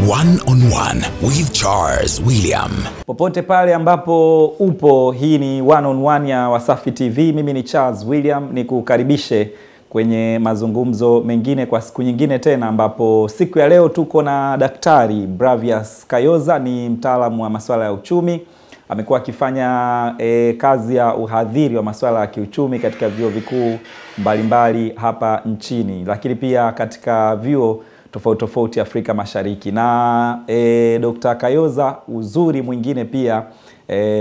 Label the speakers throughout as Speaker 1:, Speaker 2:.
Speaker 1: One on One with Charles William.
Speaker 2: Popote pale ambapo upo, hii ni One on One ya Wasafi TV. Mimi ni Charles William, nikukaribishe kwenye mazungumzo mengine kwa siku nyingine tena, ambapo siku ya leo tuko na Daktari Bravious Kayoza. Ni mtaalamu wa masuala ya uchumi. Amekuwa akifanya kazi ya uhadhiri wa masuala ya kiuchumi katika vyuo vikuu mbalimbali hapa nchini, lakini pia katika vyuo tofauti Afrika Mashariki. Na Dr. Kayoza, uzuri mwingine pia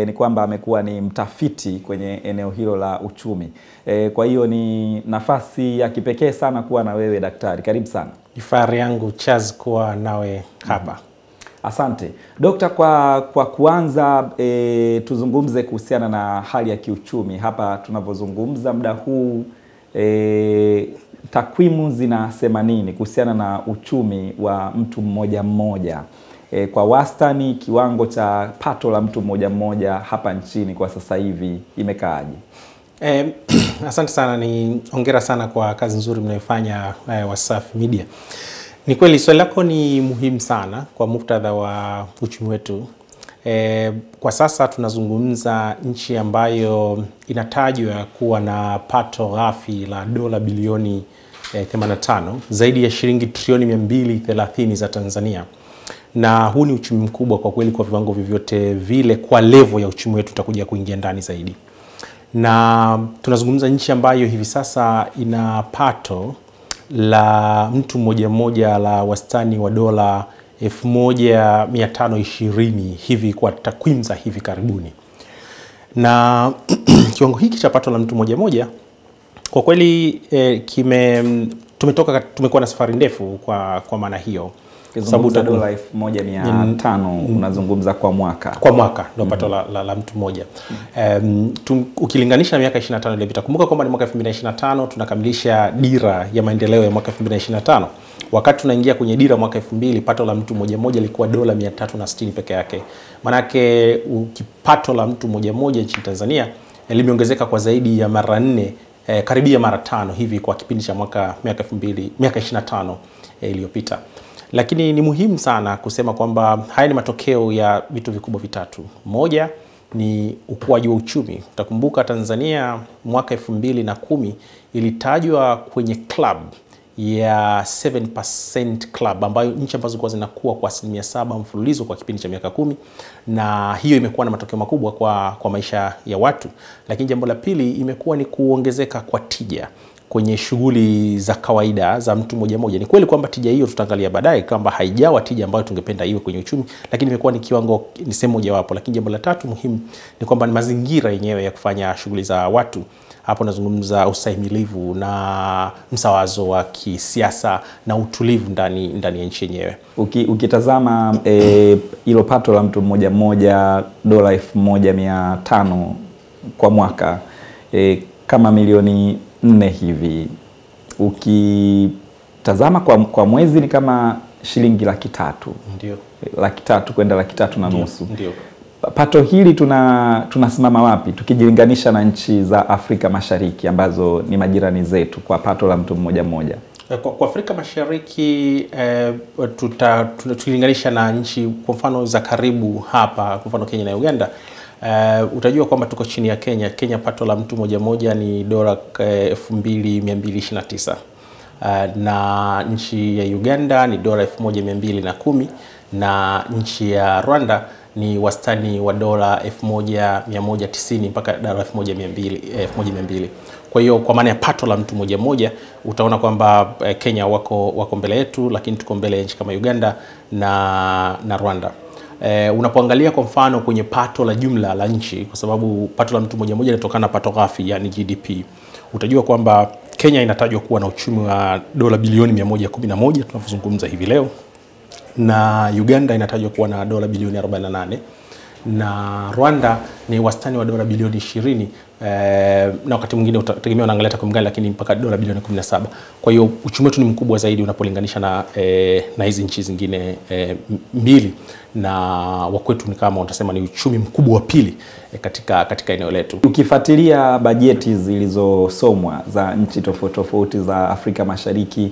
Speaker 2: ni kwamba amekuwa ni mtafiti kwenye eneo hilo la uchumi. Kwa hiyo ni nafasi ya kipekee sana kuwa na wewe daktari. Karibu sana.
Speaker 3: Ni fahari yangu Charles kuwa nawe hapa.
Speaker 2: Asante. Dokta, kwa kuanza tuzungumze kuhusiana na hali ya kiuchumi hapa tunavyozungumza muda huu. Takwimu zinasema nini kuhusiana na uchumi wa mtu mmoja mmoja? Kwa wastani kiwango cha pato la mtu mmoja mmoja hapa nchini kwa sasa hivi imekaaje?
Speaker 3: Asante sana, ni hongera sana kwa kazi nzuri mnayofanya Wasafi Media. Ni kweli swali lako ni muhimu sana kwa muktadha wa uchumi wetu. Kwa sasa tunazungumza nchi ambayo inatajwa kuwa na pato ghafi la dola bilioni 85, zaidi ya shilingi trilioni 230 za Tanzania. Na huu ni uchumi mkubwa kwa kweli kwa viwango vyovyote vile, kwa level ya uchumi wetu tutakuja kuingia ndani zaidi. Na tunazungumza nchi ambayo hivi sasa ina pato la mtu mmoja mmoja la wastani wa dola 1520 hivi kwa takwimu za hivi karibuni. Na kiwango hiki cha pato la mtu mmoja mmoja kwa kweli tumekuwa na safari ndefu kwa maana hiyo.
Speaker 2: Sababu dola 1500 unazungumza kwa mwaka. Kwa
Speaker 3: mwaka ndio pato la mtu mmoja. Ukilinganisha miaka 25 iliyopita, kumbuka kwamba ni mwaka 2025 tunakamilisha dira ya maendeleo ya mwaka 2025. Wakati tunaingia kwenye dira mwaka 2000, pato la mtu mmoja mmoja lilikuwa dola 360 peke yake. Manake pato la mtu mmoja mmoja nchini Tanzania limeongezeka kwa zaidi ya mara 4, karibia mara 5 hivi kwa kipindi cha miaka 25 iliyopita. Lakini ni muhimu sana kusema kwamba haya ni matokeo ya vitu vikubwa vitatu. Moja ni ukuaji wa uchumi. Utakumbuka Tanzania mwaka 2010 ilitajwa kwenye club ya 7% club, ambayo nchi ambazo zilikuwa zinakuwa kwa 7% mfululizo kwa kipindi cha miaka 10, na hiyo imekuwa na matokeo makubwa kwa maisha ya watu. Lakini jambo la pili imekuwa ni kuongezeka kwa tija kwenye shughuli za kawaida za mtu mmoja mmoja. Ni kweli kwamba tija hiyo tutaangalia baadaye kwamba haijawa tija ambayo tungependa iwe kwenye uchumi, lakini imekuwa ni kiwango, ni sehemu mojawapo. Lakini jambo la tatu muhimu ni kwamba ni mazingira yenyewe ya kufanya shughuli za watu. Hapo nazungumza ustahimilivu na msawazo wa kisiasa na utulivu ndani ya nchi yenyewe.
Speaker 2: Ukitazama hilo pato la mtu mmoja mmoja dola 1500 kwa mwaka, kama milioni 4 hivi, ukitazama kwa mwezi ni kama shilingi 300.
Speaker 3: Ndio.
Speaker 2: 300 kwenda 350.
Speaker 3: Ndio.
Speaker 2: Pato hili tunasimama wapi tukijilinganisha na nchi za Afrika Mashariki ambazo ni majirani zetu kwa pato la mtu mmoja mmoja?
Speaker 3: Kwa Afrika Mashariki tukilinganisha na nchi kwa mfano za karibu hapa, kwa mfano Kenya na Uganda, utajua kwamba tuko chini ya Kenya. Kenya pato la mtu mmoja mmoja ni dola 2229. Na nchi ya Uganda ni dola 1210, na nchi ya Rwanda ni wastani wa dola 1190 mpaka dola 1200. Kwa hiyo kwa maana ya pato la mtu mmoja mmoja utaona kwamba Kenya wako mbele yetu, lakini tuko mbele ya nchi kama Uganda na Rwanda. Unapoangalia kwa mfano kwenye pato la jumla la nchi, kwa sababu pato la mtu mmoja mmoja linatokana na pato ghafi, yani GDP, utajua kwamba Kenya inatajwa kuwa na uchumi wa dola bilioni 111 tunapozungumza hivi leo, na Uganda inatajwa kuwa na dola bilioni 48, na Rwanda ni wastani wa dola bilioni 20, na wakati mwingine utategemea unaangalia takwimu gani, lakini mpaka dola bilioni 17. Kwa hiyo uchumi wetu ni mkubwa zaidi unapolinganisha na hizi nchi zingine mbili, na wakwetu ni kama utasema ni uchumi mkubwa wa pili katika eneo letu.
Speaker 2: Ukifuatilia bajeti zilizosomwa za nchi tofauti za Afrika Mashariki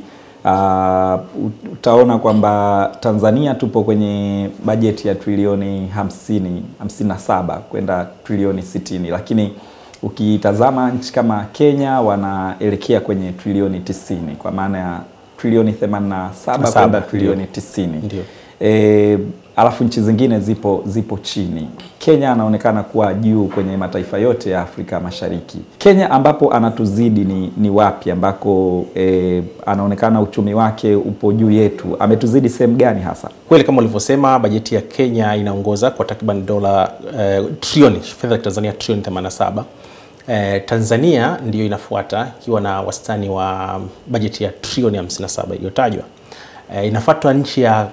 Speaker 2: utaona kwamba Tanzania tupo kwenye bajeti ya trilioni 57 kwenda trilioni 60, lakini ukitazama nchi kama Kenya wanaelekea kwenye trilioni 90, kwa maana ya trilioni 87 kwenda trilioni 90.
Speaker 3: Ndio.
Speaker 2: Alafu nchi zingine zipo chini. Kenya anaonekana kuwa juu kwenye mataifa yote ya Afrika Mashariki. Kenya ambapo anatuzidi ni wapi ambako anaonekana uchumi wake upo juu yetu? Ametuzidi sehemu gani hasa?
Speaker 3: Kweli kama ulivyosema, bajeti ya Kenya inaongoza kwa takriban dola trilioni, fedha ya Tanzania trilioni 87. Tanzania ndiyo inafuata ikiwa na wastani wa bajeti ya trilioni 57 iliyotajwa. Inafuatwa nchi ya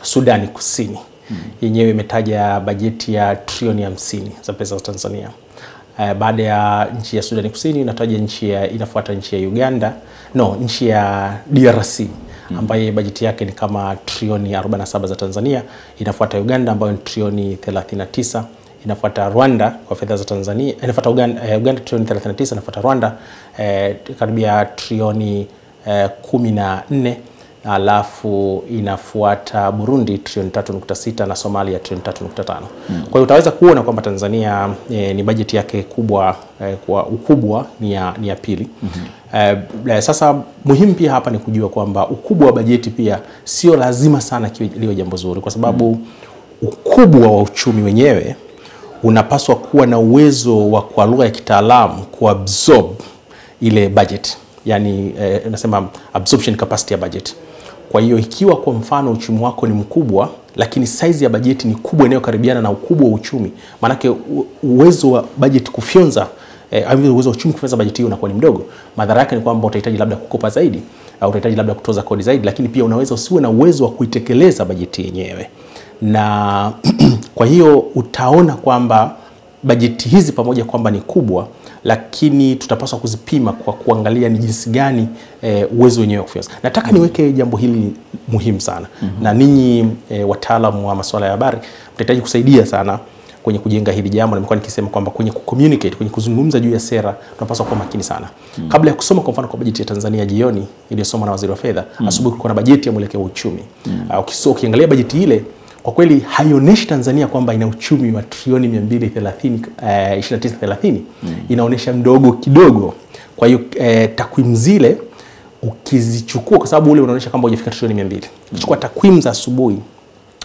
Speaker 3: Sudani Kusini. Yenyewe imetaja bajeti ya trilioni 50 za pesa za Tanzania. Baada ya nchi ya Sudani Kusini inafuata nchi ya Uganda, nchi ya DRC ambayo bajeti yake ni kama trilioni 47 za Tanzania. Inafuata Uganda ambayo ni trilioni 39. Inafuata Rwanda kwa fedha za Tanzania. Inafuata Uganda trilioni 39, inafuata Rwanda karibia trilioni 14. Alafu inafuata Burundi trilioni 3.6 na Somalia trilioni 3.5. Kwa hiyo utaweza kuona kwamba Tanzania ni bajeti yake kubwa, kwa ukubwa ni ya pili. Sasa muhimu pia hapa ni kujua kwamba ukubwa wa bajeti pia sio lazima sana liwe jambo zuri, kwa sababu ukubwa wa uchumi wenyewe unapaswa kuwa na uwezo wa, kwa lugha ya kitaalamu, kuabsorb ile budget. Yani nasema absorption capacity ya budget. Kwa hiyo ikiwa kwa mfano uchumi wako ni mkubwa lakini size ya bajeti ni kubwa inayokaribiana na ukubwa wa uchumi, maanake uwezo wa budget kufyonza uwezo wa uchumi kufyonza bajeti hiyo unakuwa ni mdogo. Madhara yake ni kwamba utahitaji labda kukopa zaidi au utahitaji labda kutoza kodi zaidi, lakini pia unaweza usiwe na uwezo wa kuitekeleza bajeti yenyewe. Na kwa hiyo utaona kwamba bajeti hizi pamoja kwamba ni kubwa, lakini tutapaswa kuzipima kwa kuangalia ni jinsi gani uwezo wenyewe wa kufyonza. Nataka niweke jambo hili muhimu sana. Na ninyi wataalamu wa masuala ya habari mtahitaji kusaidia sana kwenye kujenga hili jambo. Nimekuwa nikisema kwamba kwenye communicate, kwenye kuzungumza juu ya sera, tunapaswa kuwa makini sana. Kabla ya kusoma kwa mfano kwa bajeti ya Tanzania jioni iliyosomwa na waziri wa fedha, asubuhi kulikuwa na bajeti ya mwelekeo wa uchumi. Ukiangalia bajeti ile, kwa kweli haionyeshi Tanzania kwamba ina uchumi wa trilioni 29-30. Inaonesha mdogo kidogo. Kwa hiyo takwimu zile ukizichukua, kwa sababu ule unaonesha kwamba hujafika trilioni 200. Ukichukua takwimu za asubuhi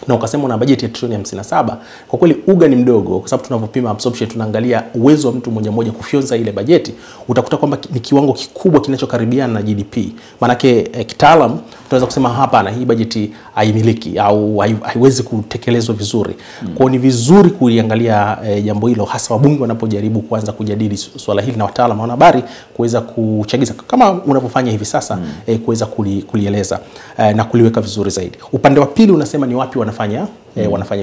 Speaker 3: na ukasema una bajeti ya trilioni 57, kwa kweli uga ni mdogo, kwa sababu tunavyopima absorption tunaangalia uwezo wa mtu mmoja kufyonza ile bajeti, utakuta kwamba ni kiwango kikubwa kinachokaribiana na GDP. Manake kitaalamu tunaweza kusema hapana, hii bajeti haimiliki au haiwezi kutekelezwa vizuri. Kwa hiyo ni vizuri kuiangalia jambo hilo, hasa wabunge wanapojaribu kuanza kujadili swala hili na wataalamu wa habari kuweza kuchagiza kama unavyofanya hivi sasa, kuweza kulieleza na kuliweka vizuri zaidi. Upande wa pili unasema ni wapi wanafanya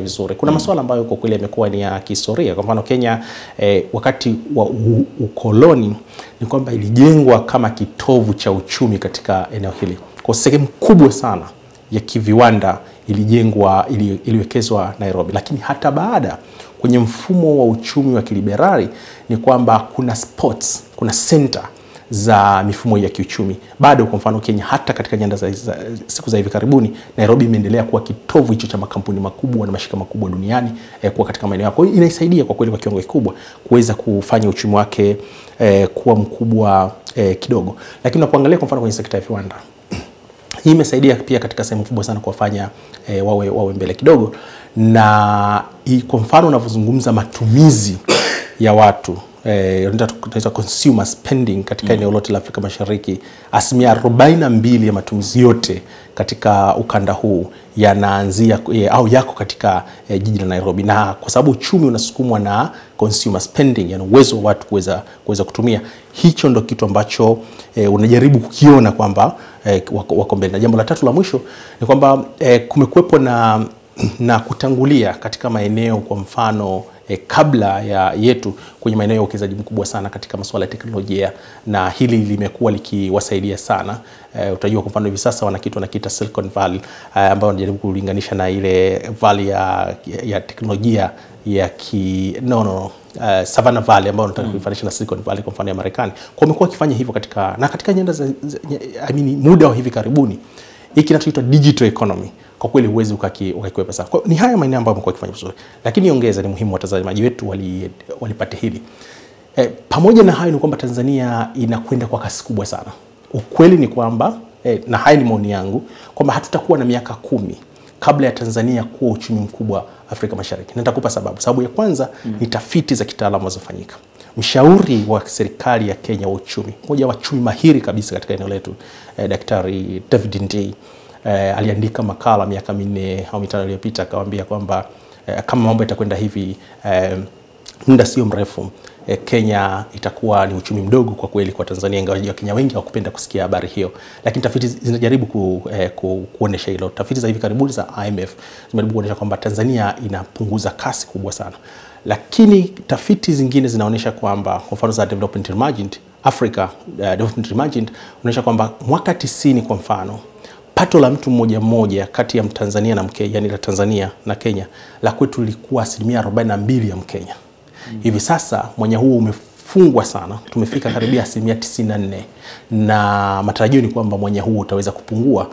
Speaker 3: vizuri. Kuna masuala ambayo kwa kweli yamekuwa ni ya kihistoria. Kwa mfano Kenya wakati wa ukoloni ni kwamba ilijengwa kama kitovu cha uchumi katika eneo hili. Kwa sehemu kubwa sana ya kiviwanda iliwekezwa Nairobi. Lakini hata baada kwenye mfumo wa uchumi wa kiliberali ni kwamba kuna spots, kuna center za mifumo ya kiuchumi. Bado kwa mfano Kenya, hata katika nyanda za siku za hivi karibuni, Nairobi imeendelea kuwa kitovu hicho cha makampuni makubwa na mashirika makubwa duniani kuwa katika maeneo yako. Inaisaidia kwa kweli kwa kiwango kikubwa kuweza kufanya uchumi wake kuwa mkubwa kidogo. Lakini unapoangalia kwa mfano kwenye sekta ya viwanda, hii imesaidia pia katika sehemu kubwa sana kuwafanya wawe mbele kidogo. Na kwa mfano unavyozungumza matumizi ya watu, tunaita consumer spending katika eneo lote la Afrika Mashariki, 42% ya matumizi yote katika ukanda huu yanaanzia au yako katika jiji la Nairobi. Na kwa sababu uchumi unasukumwa na consumer spending, yani uwezo wa watu kuweza kutumia, hicho ndo kitu ambacho unajaribu kukiona kwamba wako mbele. Na jambo la tatu la mwisho ni kwamba kumekuwepo na kutangulia katika maeneo kwa mfano kabla ya yetu kwenye maeneo ya uwekezaji mkubwa sana katika masuala ya teknolojia, na hili limekuwa likiwasaidia sana. Utajua kwa mfano hivi sasa wana kitu wanakiita Silicon Valley, ambao wanajaribu kulinganisha na ile valley ya teknolojia ya Savannah Valley ambao wanataka kuifanisha na Silicon Valley kwa mfano ya Marekani. Kwa wamekuwa wakifanya hivyo katika nyanda za muda wa hivi karibuni. Hiki kinachoitwa digital economy kwa kweli huwezi ukakiwepa sana. Kwa ni haya maeneo ambayo wamekuwa wakifanya vizuri. Lakini niongeza, ni muhimu watazamaji wetu walipate hili. Pamoja na hayo ni kwamba Tanzania inakwenda kwa kasi kubwa sana. Ukweli ni kwamba na haya ni maoni yangu kwamba hatutakuwa na miaka 10 kabla ya Tanzania kuwa uchumi mkubwa Afrika Mashariki. Na nitakupa sababu. Sababu ya kwanza ni tafiti za kitaalamu zinazofanyika. Mshauri wa serikali ya Kenya wa uchumi, mmoja wa wachumi mahiri kabisa katika eneo letu, Daktari David Ndii, aliandika makala miaka 4 au 5 iliyopita akawaambia kwamba kama mambo yatakwenda hivi muda sio mrefu Kenya itakuwa ni uchumi mdogo kwa kweli kwa Tanzania, ingawa Wakenya wengi hawakupenda kusikia habari hiyo. Lakini tafiti zinajaribu kuonesha hilo. Tafiti za hivi karibuni za IMF zimejaribu kuonesha kwamba Tanzania inapunguza kasi kubwa sana. Lakini tafiti zingine zinaonesha kwamba kwa mfano za Development Emergent Africa, Development Emergent unaonyesha kwamba mwaka 90 kwa mfano pato la mtu mmoja kati ya Mtanzania na Mkenya, yani la Tanzania na Kenya, la kwetu lilikuwa 42% ya Mkenya. Hivi sasa mwenye huo umefungwa sana, tumefika karibia 94%, na matarajio ni kwamba mwenye huo utaweza kupungua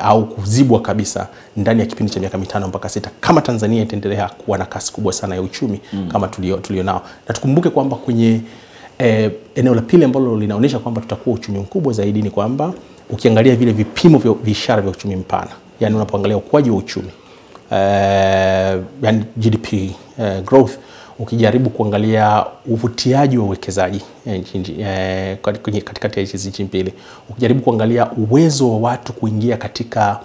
Speaker 3: au kuzibwa kabisa ndani ya kipindi cha miaka 5 mpaka 6 kama Tanzania itaendelea kuwa na kasi kubwa sana ya uchumi kama tulio nao. Na tukumbuke kwamba kwenye eneo la pili ambalo linaonyesha kwamba tutakuwa uchumi mkubwa zaidi ni kwamba ukiangalia vile vipimo vya ishara vya uchumi mpana, yani unapoangalia ukuaji wa uchumi, yani GDP growth, ukijaribu kuangalia uvutiaji wa uwekezaji katikati ya hizi nchi mbili, ukijaribu kuangalia uwezo wa watu kuingia katika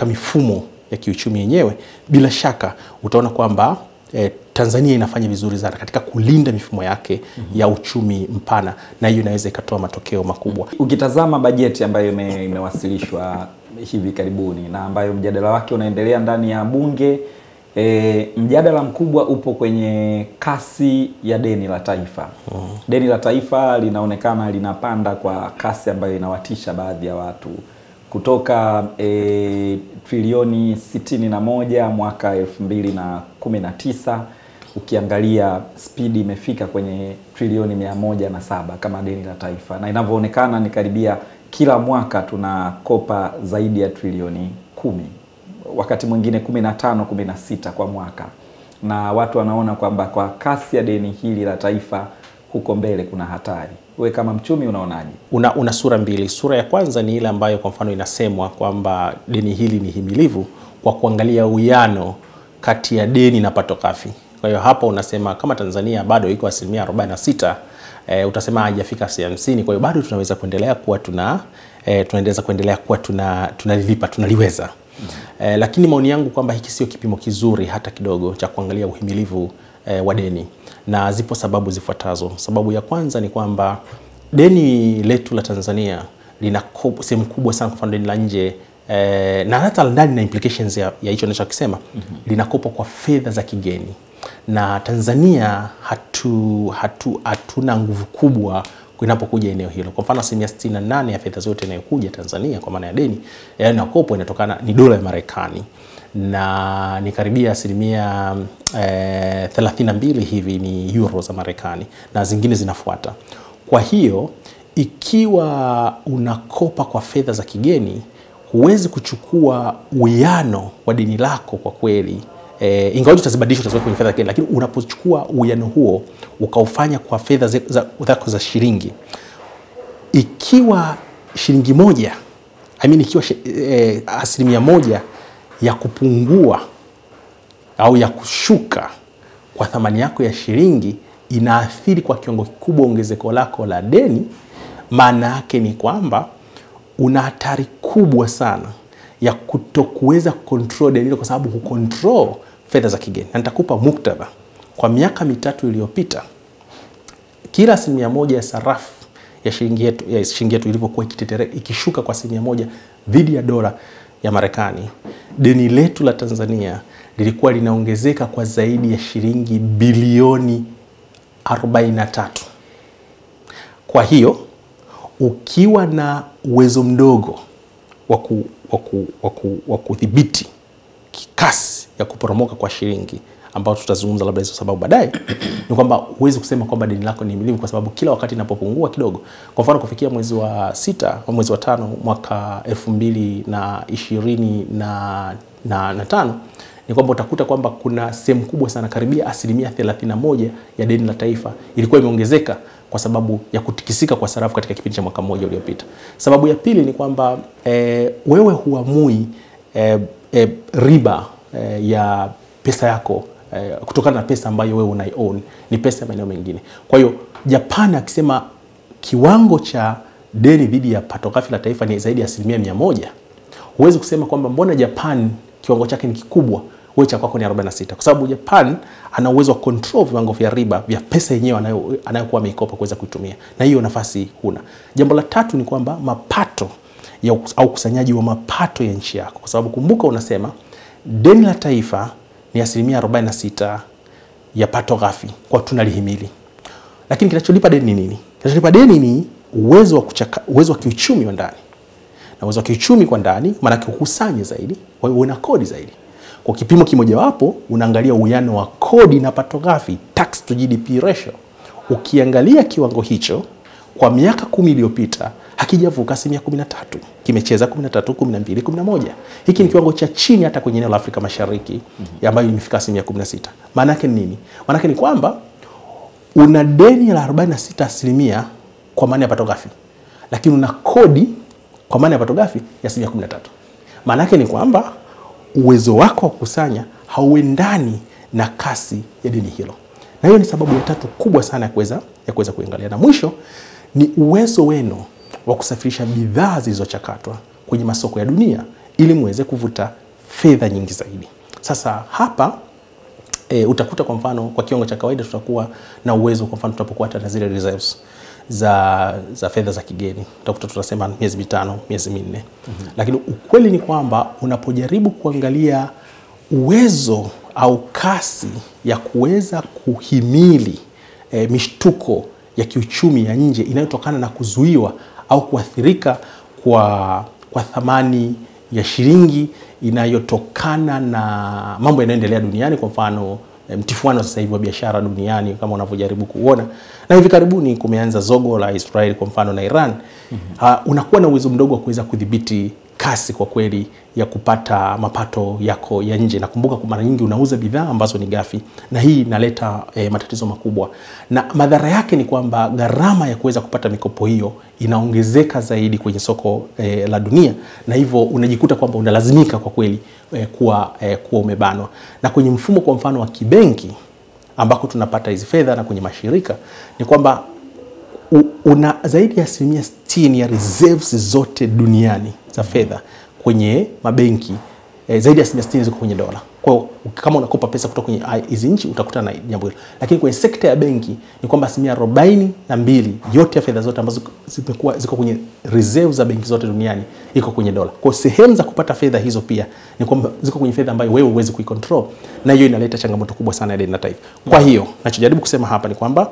Speaker 3: mifumo ya kiuchumi yenyewe, bila shaka utaona kwamba Tanzania inafanya vizuri sana katika kulinda mifumo yake ya uchumi mpana, na hiyo inaweza ikatoa matokeo makubwa.
Speaker 2: Ukitazama bajeti ambayo imewasilishwa hivi karibuni na ambayo mjadala wake unaendelea ndani ya bunge, mjadala mkubwa upo kwenye kasi ya deni la taifa. Deni la taifa linaonekana linapanda kwa kasi ambayo inawatisha baadhi ya watu, kutoka trilioni 61 mwaka 2019, ukiangalia speed imefika kwenye trilioni 107 kama deni la taifa, na inavyoonekana ni karibia kila mwaka tunakopa zaidi ya trilioni 10, wakati mwingine 15, 16 kwa mwaka, na watu wanaona kwamba kwa kasi ya deni hili la taifa huko mbele kuna hatari. Wewe kama mchumi unaonaje?
Speaker 3: Una sura mbili. Sura ya kwanza ni ile ambayo kwa mfano inasemwa kwamba deni hili ni himilivu kwa kuangalia uwiano kati ya deni na pato ghafi. Kwa hiyo hapa unasema kama Tanzania bado iko 46%, utasema haijafika 50%, kwa hiyo bado tunaweza kuendelea kuwa tunalilipa, tunaliweza. Lakini maoni yangu kwamba hiki sio kipimo kizuri hata kidogo cha kuangalia uhimilivu wa deni, na zipo sababu zifuatazo. Sababu ya kwanza ni kwamba deni letu la Tanzania lina sehemu kubwa sana, kwa mfano deni la nje na hata ndani na implications ya hicho ninachokisema, linakopa kwa fedha za kigeni, na Tanzania hatuna nguvu kubwa inapokuja eneo hilo. Kwa mfano 68% ya fedha zote inayokuja Tanzania kwa maana ya deni inakopo ni dola ya Marekani, na ni karibia 32% hivi ni euro za Marekani, na zingine zinafuata. Kwa hiyo ikiwa unakopa kwa fedha za kigeni, huwezi kuchukua uwiano wa deni lako kwa kweli. Ingawa utazibadilisha utaweka kwenye fedha kigeni, lakini unapochukua uwiano huo ukaufanya kwa fedha zako za shilingi, ikiwa shilingi moja, ikiwa 1% ya kupungua au ya kushuka kwa thamani yako ya shilingi inaathiri kwa kiwango kikubwa ongezeko lako la deni, maana yake ni kwamba una hatari kubwa sana ya kutokuweza control deni kwa sababu hucontrol fedha za kigeni. Na nitakupa muktadha. Kwa miaka 3 iliyopita, kila 1% ya sarafu ya shilingi yetu ilivyokuwa ikishuka kwa 1% dhidi ya dola ya Marekani, deni letu la Tanzania lilikuwa linaongezeka kwa zaidi ya shilingi bilioni 43. Kwa hiyo ukiwa na uwezo mdogo wa kudhibiti kasi ya kuporomoka kwa shilingi, ambao tutazungumza labda hizo sababu baadaye, ni kwamba huwezi kusema kwamba deni lako ni himilivu, kwa sababu kila wakati inapopungua kidogo. Kwa mfano kufikia mwezi wa 6 au mwezi wa 5 mwaka 2025 ni kwamba utakuta kwamba kuna sehemu kubwa sana, karibia 31% ya deni la taifa ilikuwa imeongezeka kwa sababu ya kutikisika kwa sarafu katika kipindi cha mwaka mmoja uliopita. Sababu ya pili ni kwamba wewe huamui riba ya pesa yako kutokana na pesa ambayo wewe unai-own, ni pesa ya maeneo mengine. Kwa hiyo Japan akisema kiwango cha deni dhidi ya pato ghafi la taifa ni zaidi ya 100%, huwezi kusema kwamba mbona Japan kiwango chake ni kikubwa, wewe cha kwako ni 46, kwa sababu Japan ana uwezo wa control viwango vya riba vya pesa yenyewe anayokuwa ameikopa kuweza kuitumia, na hiyo nafasi huna. Jambo la tatu ni kwamba mapato au kusanyaji wa mapato ya nchi yako, kwa sababu kumbuka unasema deni la taifa ni 46% ya pato ghafi kwa tunalihimili. Lakini kinacholipa deni ni nini? Kinacholipa deni ni uwezo wa kiuchumi wa ndani. Na uwezo wa kiuchumi kwa ndani maana kukusanya zaidi, kwa hiyo una kodi zaidi. Kwa kipimo kimoja wapo unaangalia uwiano wa kodi na pato ghafi, tax to GDP ratio. Ukiangalia kiwango hicho kwa miaka 10 iliyopita hakijavuka 13%. Kimecheza 13, 12, 11. Hiki ni kiwango cha chini hata kwenye eneo la Afrika Mashariki ambayo imefika 16%. Maana yake ni nini? Maana yake ni kwamba una deni la 46% kwa maana ya pato ghafi, lakini una kodi kwa maana ya pato ghafi ya 13%. Maana yake ni kwamba uwezo wako wa kukusanya hauendani na kasi ya deni hilo. Na hiyo ni sababu ya tatu kubwa sana ya kuweza kuangalia. Na mwisho ni uwezo wenu wa kusafirisha bidhaa zilizochakatwa kwenye masoko ya dunia ili muweze kuvuta fedha nyingi zaidi. Sasa hapa utakuta kwa mfano kwa kiwango cha kawaida tutakuwa na uwezo, kwa mfano tunapokuwa hata na zile reserves za fedha za kigeni, utakuta tunasema miezi 5, miezi 4. Lakini ukweli ni kwamba unapojaribu kuangalia uwezo au kasi ya kuweza kuhimili mishtuko ya kiuchumi ya nje inayotokana na kuzuiwa au kuathirika kwa thamani ya shilingi inayotokana na mambo yanayoendelea duniani, kwa mfano mtifuano sasa hivi wa biashara duniani kama unavyojaribu kuona, na hivi karibuni kumeanza zogo la Israel kwa mfano na Iran. Unakuwa na uwezo mdogo wa kuweza kudhibiti kasi kwa kweli ya kupata mapato yako ya nje. Na kumbuka kwa mara nyingi unauza bidhaa ambazo ni ghafi, na hii inaleta matatizo makubwa, na madhara yake ni kwamba gharama ya kuweza kupata mikopo hiyo inaongezeka zaidi kwenye soko la dunia, na hivyo unajikuta kwamba unalazimika kwa kweli kuwa umebanwa. Na kwenye mfumo kwa mfano wa kibenki ambako tunapata hizi fedha na kwenye mashirika ni kwamba una zaidi ya 60% ya reserves zote duniani za fedha kwenye mabenki, zaidi ya 60% ziko kwenye dola. Kwa hiyo kama unakopa pesa kutoka kwenye hizi nchi utakuta na jambo hilo. Lakini kwenye sekta ya benki ni kwamba 42% yote ya fedha zote ambazo ziko kwenye reserves za benki zote duniani iko kwenye dola. Kwa sehemu za kupata fedha hizo pia ni kwamba ziko kwenye fedha ambayo wewe huwezi kuicontrol, na hiyo inaleta changamoto kubwa sana ya deni la taifa. Kwa hiyo ninachojaribu kusema hapa ni kwamba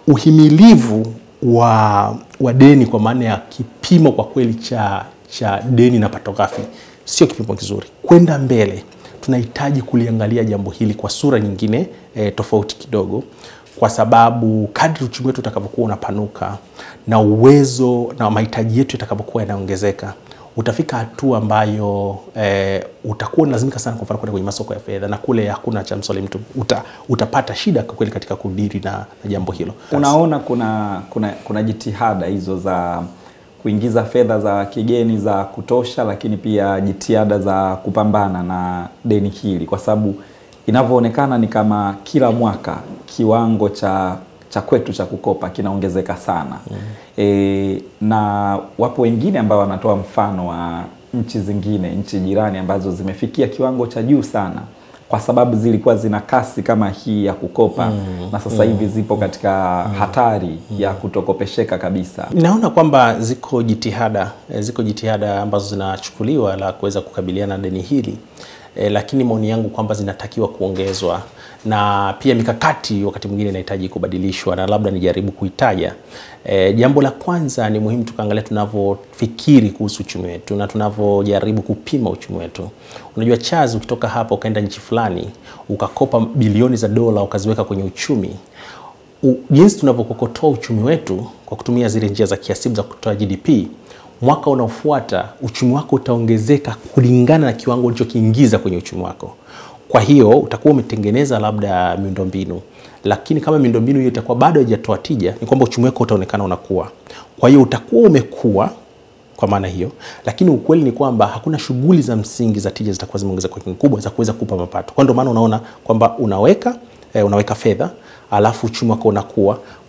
Speaker 3: uhimilivu wa deni kwa maana ya kipimo kwa kweli cha deni na pato ghafi sio kipimo kizuri. Kwenda mbele tunahitaji kuliangalia jambo hili kwa sura nyingine tofauti kidogo, kwa sababu kadri uchumi wetu utakavyokuwa unapanuka na uwezo na mahitaji yetu yatakavyokuwa yanaongezeka, utafika hatua ambayo utakuwa lazimika sana kwa mfano kwenda kwenye masoko ya fedha, na kule hakuna cha msole mtu, utapata shida kwa kweli katika kudiri na jambo hilo.
Speaker 2: Unaona kuna jitihada hizo za kuingiza fedha za kigeni za kutosha, lakini pia jitihada za kupambana na deni hili, kwa sababu inavyoonekana ni kama kila mwaka kiwango cha kwetu cha kukopa kinaongezeka sana. Na wapo wengine ambao wanatoa mfano wa nchi zingine, nchi jirani ambazo zimefikia kiwango cha juu sana kwa sababu zilikuwa zina kasi kama hii ya kukopa na sasa hivi zipo katika hatari ya kutokopesheka kabisa?
Speaker 3: Naona kwamba ziko jitihada ambazo zinachukuliwa la kuweza kukabiliana na deni hili. Lakini maoni yangu kwamba zinatakiwa kuongezwa, na pia mikakati wakati mwingine inahitaji kubadilishwa, na labda nijaribu kuitaja. Jambo la kwanza ni muhimu tukaangalia tunavyofikiri kuhusu uchumi wetu na tunavyojaribu kupima uchumi wetu. Unajua Charles, ukitoka hapa ukaenda nchi fulani ukakopa bilioni za dola ukaziweka kwenye uchumi, jinsi tunavyokokotoa uchumi wetu kwa kutumia zile njia za kiasibu za kutoa GDP, mwaka unaofuata uchumi wako utaongezeka kulingana na kiwango ulichokiingiza kwenye uchumi wako. Kwa hiyo utakuwa umetengeneza labda miundombinu, lakini kama miundombinu hiyo itakuwa bado haijatoa tija, ni kwamba uchumi wako utaonekana unakuwa. Kwa hiyo utakuwa umekuwa kwa maana hiyo, lakini ukweli ni kwamba hakuna shughuli za msingi za tija zitakuwa zimeongezeka kwa kiwango kubwa za kuweza kupa mapato. Kwa ndio maana unaona kwamba unaweka fedha, alafu uchumi wako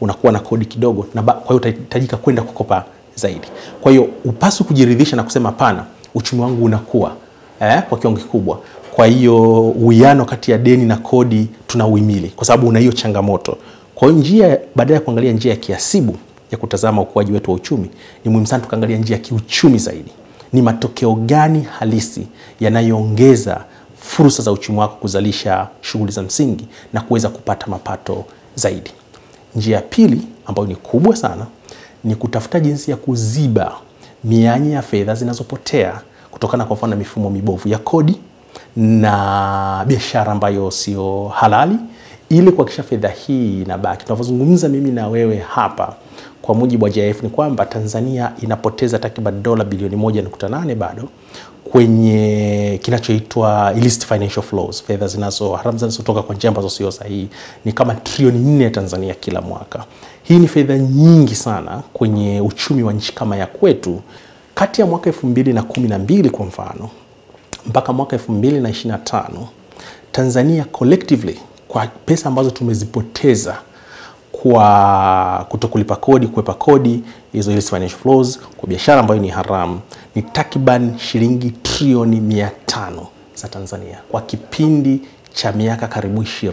Speaker 3: unakuwa na kodi kidogo, na kwa hiyo utahitajika kwenda kukopa zaidi. Kwa hiyo upaswi kujiridhisha na kusema hapana, uchumi wangu unakuwa kwa kiwango kikubwa, kwa hiyo uwiano kati ya deni na kodi tunauhimili, kwa sababu una hiyo changamoto. Kwa hiyo badala ya kuangalia njia ya kiasibu ya kutazama ukuaji wetu wa uchumi, ni muhimu sana tukaangalia njia ya kiuchumi zaidi. Ni matokeo gani halisi yanayoongeza fursa za uchumi wako kuzalisha shughuli za msingi na kuweza kupata mapato zaidi. Njia ya pili ambayo ni kubwa sana ni kutafuta jinsi ya kuziba mianya ya fedha zinazopotea kutokana kwa mfano na mifumo mibovu ya kodi na biashara ambayo sio halali, ili kuhakikisha fedha hii inabaki. Tunapozungumza mimi na wewe hapa, kwa mujibu wa JIF ni kwamba Tanzania inapoteza takriban dola bilioni 1.8 bado kwenye kinachoitwa illicit financial flows, fedha haramu zinazotoka kwa njia ambazo sio sahihi. Ni kama trilioni 4 ya Tanzania kila mwaka. Hii ni fedha nyingi sana kwenye uchumi wa nchi kama ya kwetu. Kati ya mwaka 2012 kwa mfano mpaka mwaka 2025, Tanzania collectively, kwa pesa ambazo tumezipoteza kwa kutokulipa kodi, kuepa kodi, hizo illicit financial flows, kwa biashara ambayo ni haramu, ni takriban shilingi trilioni 500 za Tanzania kwa kipindi cha miaka karibu 20.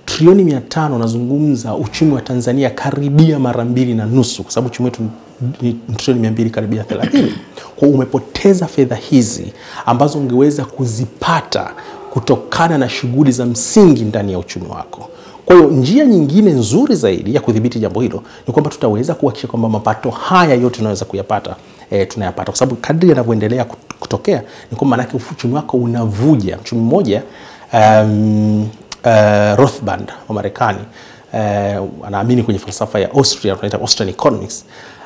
Speaker 3: Trilioni 500, nazungumza uchumi wa Tanzania karibia mara 2.5, kwa sababu uchumi wetu ni trilioni 200 karibia 30. Kwa umepoteza fedha hizi ambazo ungeweza kuzipata kutokana na shughuli za msingi ndani ya uchumi wako. Kwa hiyo njia nyingine nzuri zaidi ya kudhibiti jambo hilo ni kwamba tutaweza kuhakikisha kwamba mapato haya yote tunaweza kuyapata, tunayapata, kwa sababu kadri yanavyoendelea kutokea ni kwamba maana uchumi wako unavuja. Mchumi mmoja Rothbard wa Marekani anaamini kwenye falsafa ya Austria, tunaita Austrian economics,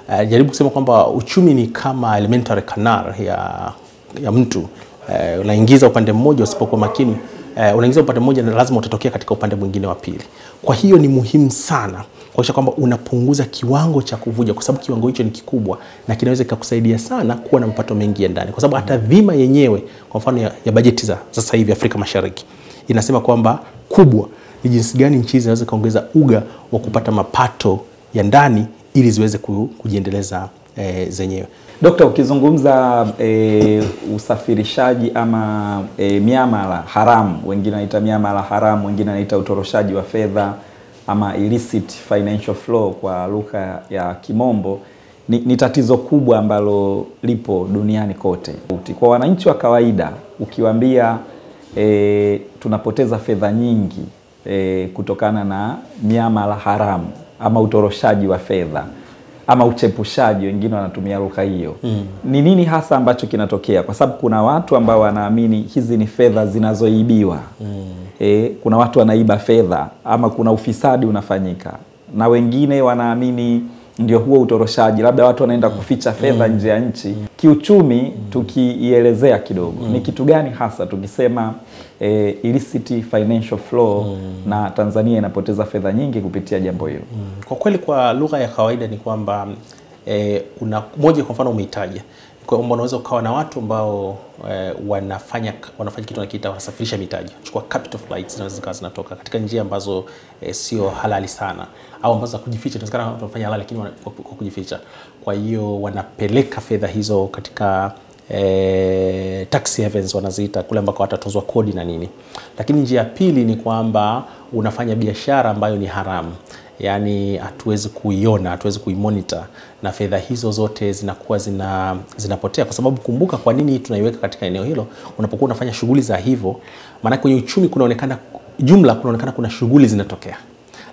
Speaker 3: jaribu kusema kwamba uchumi ni kama elementary canal ya mtu. Unaingiza upande mmoja, usipokuwa makini unaingiza upande mmoja na lazima utatokea katika upande mwingine wa pili. Kwa hiyo ni muhimu sana kuhakikisha kwamba unapunguza kiwango cha kuvuja, kwa sababu kiwango hicho ni kikubwa na kinaweza kukusaidia sana kuwa na mapato mengi ya ndani, kwa sababu hata dhima yenyewe kwa mfano ya bajeti za sasa hivi Afrika Mashariki inasema kwamba kubwa ni jinsi gani nchi hizi zinaweza kuongeza uga wa kupata mapato ya ndani ili ziweze kujiendeleza zenyewe.
Speaker 2: Dr. ukizungumza usafirishaji ama miamala haramu, wengine wanaita miamala haramu, wengine wanaita utoroshaji wa fedha ama illicit financial flow kwa lugha ya Kimombo, ni tatizo kubwa ambalo lipo duniani kote. Kwa wananchi wa kawaida ukiwaambia tunapoteza fedha nyingi kutokana na miamala haramu ama utoroshaji wa fedha ama uchepushaji, wengine wanatumia lugha hiyo. Ni nini hasa ambacho kinatokea? Kwa sababu kuna watu ambao wanaamini hizi ni fedha zinazoibiwa. Kuna watu wanaiba fedha ama kuna ufisadi unafanyika. Na wengine wanaamini ndio huo utoroshaji, labda watu wanaenda kuficha fedha nje ya nchi. Kiuchumi tukiielezea kidogo, ni kitu gani hasa tukisema illicit financial flow na Tanzania inapoteza fedha nyingi kupitia jambo hilo?
Speaker 3: Kwa kweli kwa lugha ya kawaida ni kwamba una moja kwa mfano umehitaji kwamba unaweza ukawa na watu ambao wanafanya kitu wanakiita wanasafirisha mitaji, chukua capital flights, zinaweza zinatoka katika njia ambazo sio halali sana au ambazo za kujificha. Inawezekana watu wanafanya halali lakini kwa kujificha. Kwa hiyo wanapeleka fedha hizo katika tax havens wanaziita, kule ambako watatozwa kodi na nini. Lakini njia ya pili ni kwamba unafanya biashara ambayo ni haramu. Yani hatuwezi kuiona, hatuwezi kuimonitor, na fedha hizo zote zinakuwa zinapotea. Kwa sababu kumbuka, kwa nini tunaiweka katika eneo hilo? Unapokuwa unafanya shughuli za hivyo, maana kwenye uchumi kunaonekana kuna shughuli zinatokea.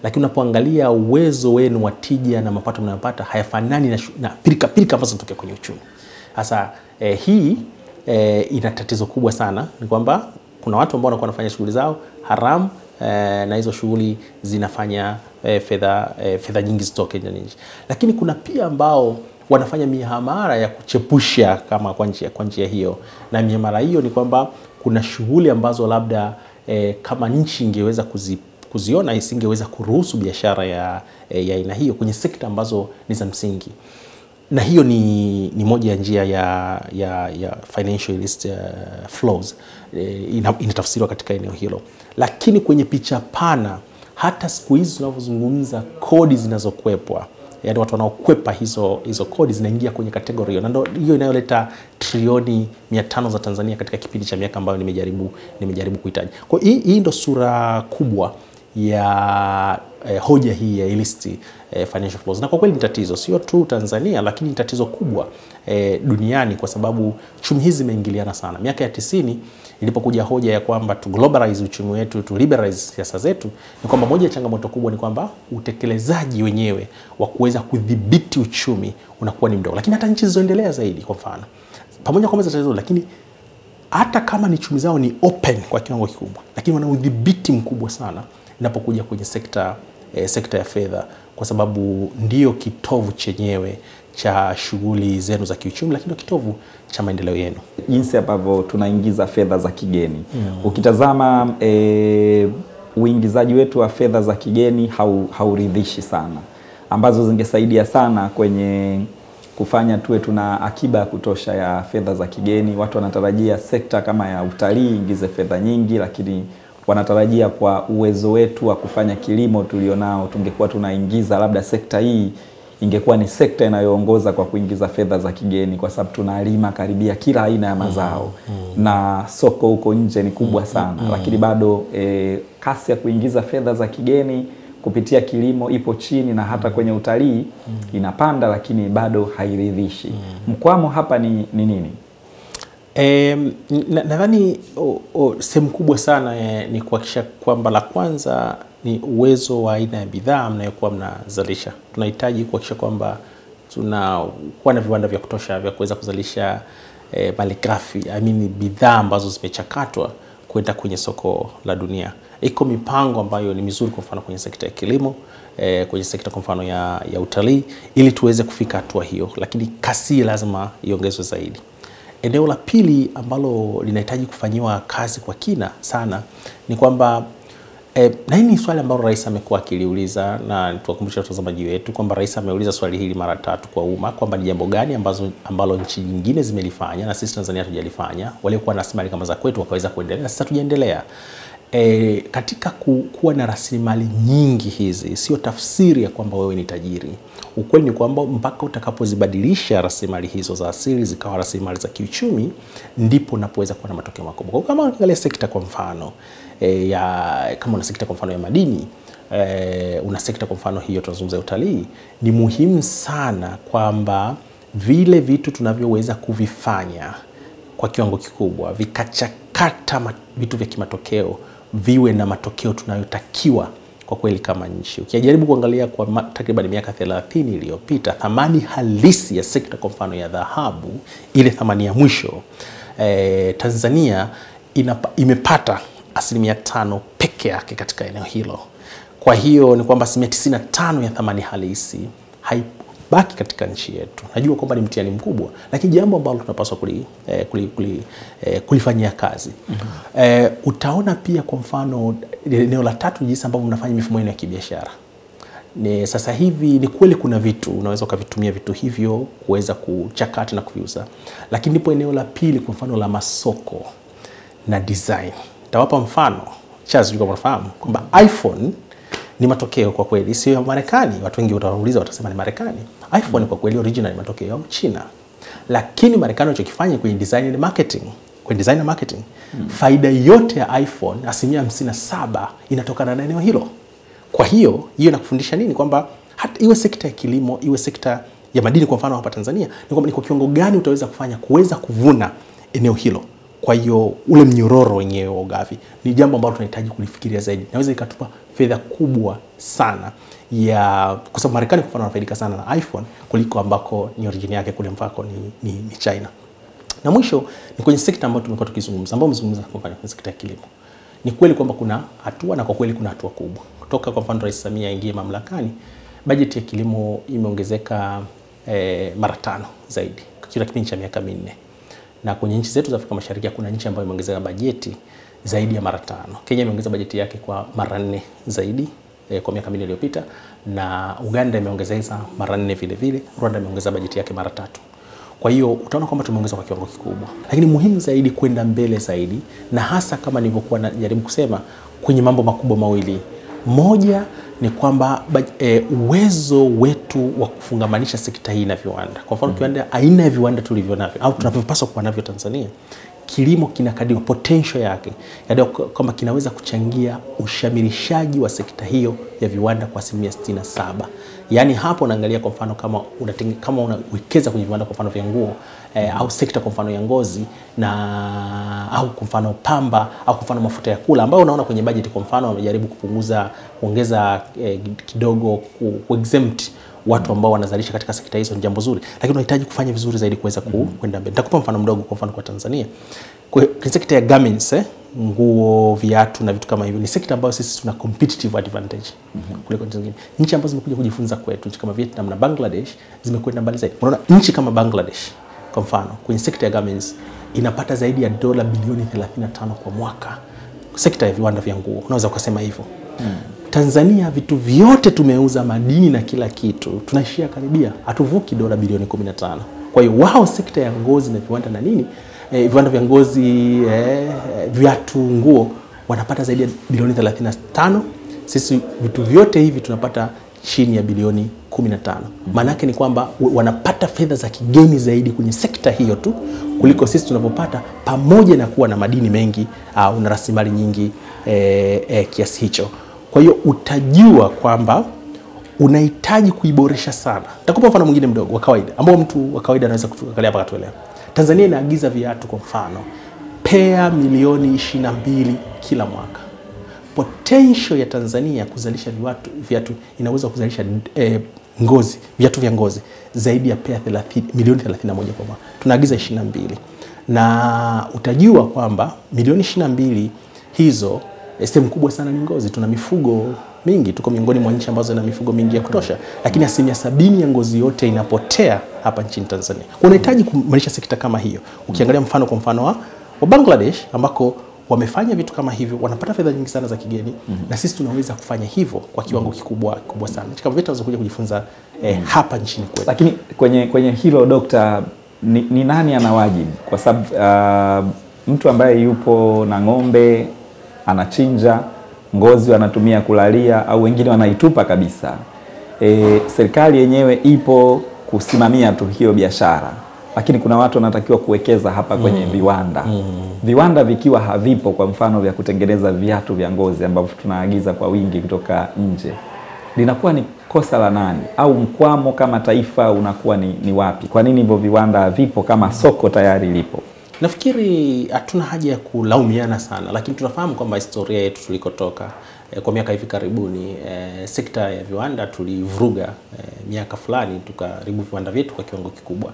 Speaker 3: Lakini unapoangalia uwezo wenu wa tija na mapato mnayopata hayafanani na pilika ambazo zinatokea kwenye uchumi. Sasa hii ina tatizo kubwa sana, ni kwamba kuna watu ambao wanakuwa wanafanya shughuli zao haramu, na hizo shughuli zinafanya fedha nyingi zitoke nje. Lakini kuna pia ambao wanafanya mihamara ya kuchepusha kama kwa njia hiyo, na mihamara hiyo ni kwamba kuna shughuli ambazo labda kama nchi ingeweza kuziona, isingeweza kuruhusu biashara ya aina hiyo kwenye sekta ambazo ni za msingi. Na hiyo ni moja ya njia ya financial illicit flows inatafsiriwa katika eneo hilo. Lakini kwenye picha pana, hata siku hizi tunavyozungumza, kodi zinazokwepwa, yani watu wanaokwepa hizo kodi zinaingia kwenye kategori hiyo, na ndio hiyo inayoleta trilioni 500 za Tanzania katika kipindi cha miaka ambayo nimejaribu kuitaja. Kwa hii ndio sura kubwa ya hoja hii ya illicit financial flows. Na kwa kweli ni tatizo sio tu Tanzania, lakini ni tatizo kubwa duniani, kwa sababu chumi hizi zimeingiliana sana. Miaka ya 90 ilipokuja hoja ya kwamba tu globalize uchumi wetu, tu liberalize siasa zetu, ni kwamba moja ya changamoto kubwa ni kwamba utekelezaji wenyewe wa kuweza kudhibiti uchumi unakuwa ni mdogo. Lakini hata nchi zilizoendelea zaidi, kwa mfano, pamoja kwamba tatizo, lakini hata kama ni chumi zao ni open kwa kiwango kikubwa, lakini wana udhibiti mkubwa sana inapokuja kwenye sekta ya fedha, kwa sababu ndio kitovu chenyewe cha shughuli zenu za kiuchumi, lakini ndio kitovu cha maendeleo yenu.
Speaker 2: Jinsi ambavyo tunaingiza fedha za kigeni. Ukitazama uingizaji wetu wa fedha za kigeni hauridhishi sana, ambazo zingesaidia sana kwenye kufanya tuwe tuna akiba ya kutosha ya fedha za kigeni. Watu wanatarajia sekta kama ya utalii ingize fedha nyingi, lakini wanatarajia kwa uwezo wetu wa kufanya kilimo tulionao tungekuwa tunaingiza, labda sekta hii ingekuwa ni sekta inayoongoza kwa kuingiza fedha za kigeni, kwa sababu tunalima karibia kila aina ya mazao na soko huko nje ni kubwa sana. Lakini bado kasi ya kuingiza fedha za kigeni kupitia kilimo ipo chini, na hata kwenye utalii inapanda, lakini bado hairidhishi. Mkwamo hapa ni nini?
Speaker 3: Nadhani sehemu kubwa sana ni kuhakikisha kwamba, la kwanza ni uwezo wa aina ya bidhaa mnayokuwa mnazalisha. Tunahitaji kuhakikisha kwamba tunakuwa na viwanda vya kutosha vya kuweza kuzalisha malighafi, bidhaa ambazo zimechakatwa kwenda kwenye soko la dunia. Iko mipango ambayo ni mizuri, kwa mfano kwenye sekta ya kilimo, kwenye sekta kwa mfano ya utalii, ili tuweze kufika hatua hiyo, lakini kasi lazima iongezwe zaidi. Eneo la pili ambalo linahitaji kufanyiwa kazi kwa kina sana ni kwamba na hii ni swali ambalo rais amekuwa akiliuliza, na tuwakumbusha watazamaji wetu kwamba rais ameuliza swali hili mara 3 kwa umma, kwamba ni jambo gani ambalo nchi nyingine zimelifanya na sisi Tanzania hatujalifanya, waliokuwa na rasilimali kama za kwetu wakaweza kuendelea, sasa tujaendelea. Katika kuwa na rasilimali nyingi hizi sio tafsiri ya kwamba wewe ni tajiri. Ukweli ni kwamba mpaka utakapozibadilisha rasilimali hizo za asili zikawa rasilimali za kiuchumi, ndipo unapoweza kuwa na matokeo makubwa. Kama unaangalia sekta kwa mfano kama una sekta kwa mfano ya madini, una sekta kwa mfano hiyo tunazungumza utalii, ni muhimu sana kwamba vile vitu tunavyoweza kuvifanya kwa kiwango kikubwa vikachakata vitu vya kimatokeo viwe na matokeo tunayotakiwa kwa kweli kama nchi. Ukijaribu kuangalia kwa takriban miaka 30 iliyopita, thamani halisi ya sekta kwa mfano ya dhahabu, ile thamani ya mwisho, Tanzania imepata 5% peke yake katika eneo hilo. Kwa hiyo ni kwamba 95% ya thamani halisi haibaki katika nchi yetu. Najua kwamba ni mtihani mkubwa, lakini jambo ambalo tunapaswa kulifanyia kazi. Utaona pia kwa mfano eneo la 3, jinsi ambavyo mnafanya mifumo yenu ya kibiashara. Sasa hivi ni kweli kuna vitu unaweza ukavitumia vitu hivyo kuweza kuchakata na kuviuza, lakini ndipo eneo la pili, kwa mfano la masoko na design. Tawapa mfano chazi, kama unafahamu kwamba iPhone ni matokeo kwa kweli sio ya Marekani. Watu wengi watauliza, watasema ni Marekani. iPhone kwa kweli original ni matokeo ya China. Lakini Marekani wanachokifanya kwenye design and marketing, kwenye design and marketing, faida yote ya iPhone 57% inatokana na eneo hilo. Kwa hiyo inakufundisha nini? Kwamba hata iwe sekta ya kilimo, iwe sekta ya madini kwa mfano hapa Tanzania, ni kwamba ni kwa kiwango gani utaweza kufanya kuweza kuvuna eneo hilo. Kwa hiyo ule mnyororo wenyewe wa ugavi ni jambo ambalo tunahitaji kulifikiria zaidi. Naweza ikatupa fedha kubwa sana ya, kwa sababu Marekani kwa mfano wanafaidika sana na iPhone kuliko ambako ni origin yake kule ambako ni China. Na mwisho ni kwenye sekta ambayo tumekuwa tukizungumza, ambayo mzungumza kwa mfano kwenye sekta ya kilimo. Ni kweli kwamba kuna hatua, na kwa kweli kuna hatua kubwa. Kutoka kwa mfano Rais Samia aingie mamlakani, bajeti ya kilimo imeongezeka mara 5 zaidi kila kipindi cha miaka 4. Na kwenye nchi zetu za Afrika Mashariki kuna nchi ambayo imeongezeka bajeti zaidi ya mara 5. Kenya imeongeza bajeti yake kwa mara 4 zaidi kwa miaka 4 iliyopita, na Uganda imeongeza mara 4 vile vile, Rwanda imeongeza bajeti yake mara 3. Kwa hiyo utaona kwamba tumeongeza kwa kiwango kikubwa. Lakini muhimu zaidi kwenda mbele zaidi, na hasa kama nilivyokuwa najaribu kusema kwenye mambo makubwa mawili. Moja ni kwamba uwezo wetu wa kufungamanisha sekta hii na viwanda. Kwa mfano kiwanda, aina ya viwanda tulivyo navyo au tunavyopaswa kuwa navyo Tanzania, kilimo kinakadiriwa potential yake kwamba kinaweza kuchangia ushamirishaji wa sekta hiyo ya viwanda kwa 67%. Yaani hapo unaangalia kwa mfano kama unawekeza kwenye viwanda kwa mfano vya nguo au sekta kwa mfano ya ngozi na au kwa mfano pamba au kwa mfano mafuta ya kula, ambao unaona kwenye budget kwa mfano wamejaribu kuongeza kidogo exempt watu ambao wanazalisha katika sekta hizo, ni jambo zuri, lakini unahitaji kufanya vizuri zaidi kuweza kwenda mbele. Nitakupa mfano mdogo kwa mfano kwa Tanzania. Kwa sekta ya garments, nguo, viatu na vitu kama hivyo, ni sekta ambayo sisi tuna competitive advantage kuliko nchi zingine. Nchi ambazo zimekuja kujifunza kwetu, nchi kama Vietnam na Bangladesh zimekwenda mbali zaidi. Unaona nchi kama Bangladesh kwa mfano kwenye sekta ya garments inapata zaidi ya dola bilioni 35 kwa mwaka. Sekta ya viwanda vya nguo unaweza kusema hivyo. Tanzania vitu vyote tumeuza, madini na kila kitu, tunaishia karibia hatuvuki dola bilioni 15. Kwa hiyo wao sekta ya ngozi na viwanda na nini, viwanda vya ngozi, viatu, nguo wanapata zaidi ya bilioni 35. Sisi vitu vyote hivi tunapata chini ya bilioni 15. Maana yake ni kwamba wanapata fedha za kigeni zaidi kwenye sekta hiyo tu kuliko sisi tunapopata, pamoja na kuwa na madini mengi au na rasilimali nyingi kiasi hicho. Kwa hiyo utajua kwamba unahitaji kuiboresha sana. Nitakupa mfano mwingine mdogo wa kawaida ambao mtu wa kawaida anaweza kuangalia hapa katuelewa. Tanzania inaagiza viatu kwa mfano pea milioni 22 kila mwaka. Potential ya Tanzania kuzalisha viatu inaweza kuzalisha ngozi, viatu vya ngozi zaidi ya pea milioni 31 kwa mwaka. Tunaagiza 22. Na utajua kwamba milioni 22 hizo sehemu kubwa sana ni ngozi. Tuna mifugo mingi, tuko miongoni mwa nchi ambazo zina mifugo mingi ya kutosha, lakini 70% ya ngozi yote inapotea hapa nchini Tanzania. Unahitaji kuimarisha sekta kama hiyo. Ukiangalia mfano kwa mfano wa Bangladesh ambako wamefanya vitu kama hivyo, wanapata fedha nyingi sana za kigeni, na sisi tunaweza kufanya hivyo kwa kiwango kikubwa sana. Kama vitu tunazokuja kujifunza hapa nchini kwetu.
Speaker 2: Lakini kwenye hilo Dr. ni nani ana wajibu? Kwa sababu mtu ambaye yupo na ng'ombe anachinja, ngozi wanatumia kulalia au wengine wanaitupa kabisa. Serikali yenyewe ipo kusimamia tu hiyo biashara, lakini kuna watu wanatakiwa kuwekeza hapa kwenye viwanda. Viwanda vikiwa havipo, kwa mfano vya kutengeneza viatu vya ngozi ambavyo tunaagiza kwa wingi kutoka nje, linakuwa ni kosa la nani? Au mkwamo kama taifa unakuwa ni wapi? Kwa nini hivyo viwanda havipo kama soko tayari lipo?
Speaker 3: Nafikiri hatuna haja ya kulaumiana sana, lakini tunafahamu kwamba historia yetu tulikotoka kwa miaka hivi karibuni, sekta ya viwanda tulivuruga miaka fulani, tukaribu viwanda vyetu kwa kiwango kikubwa.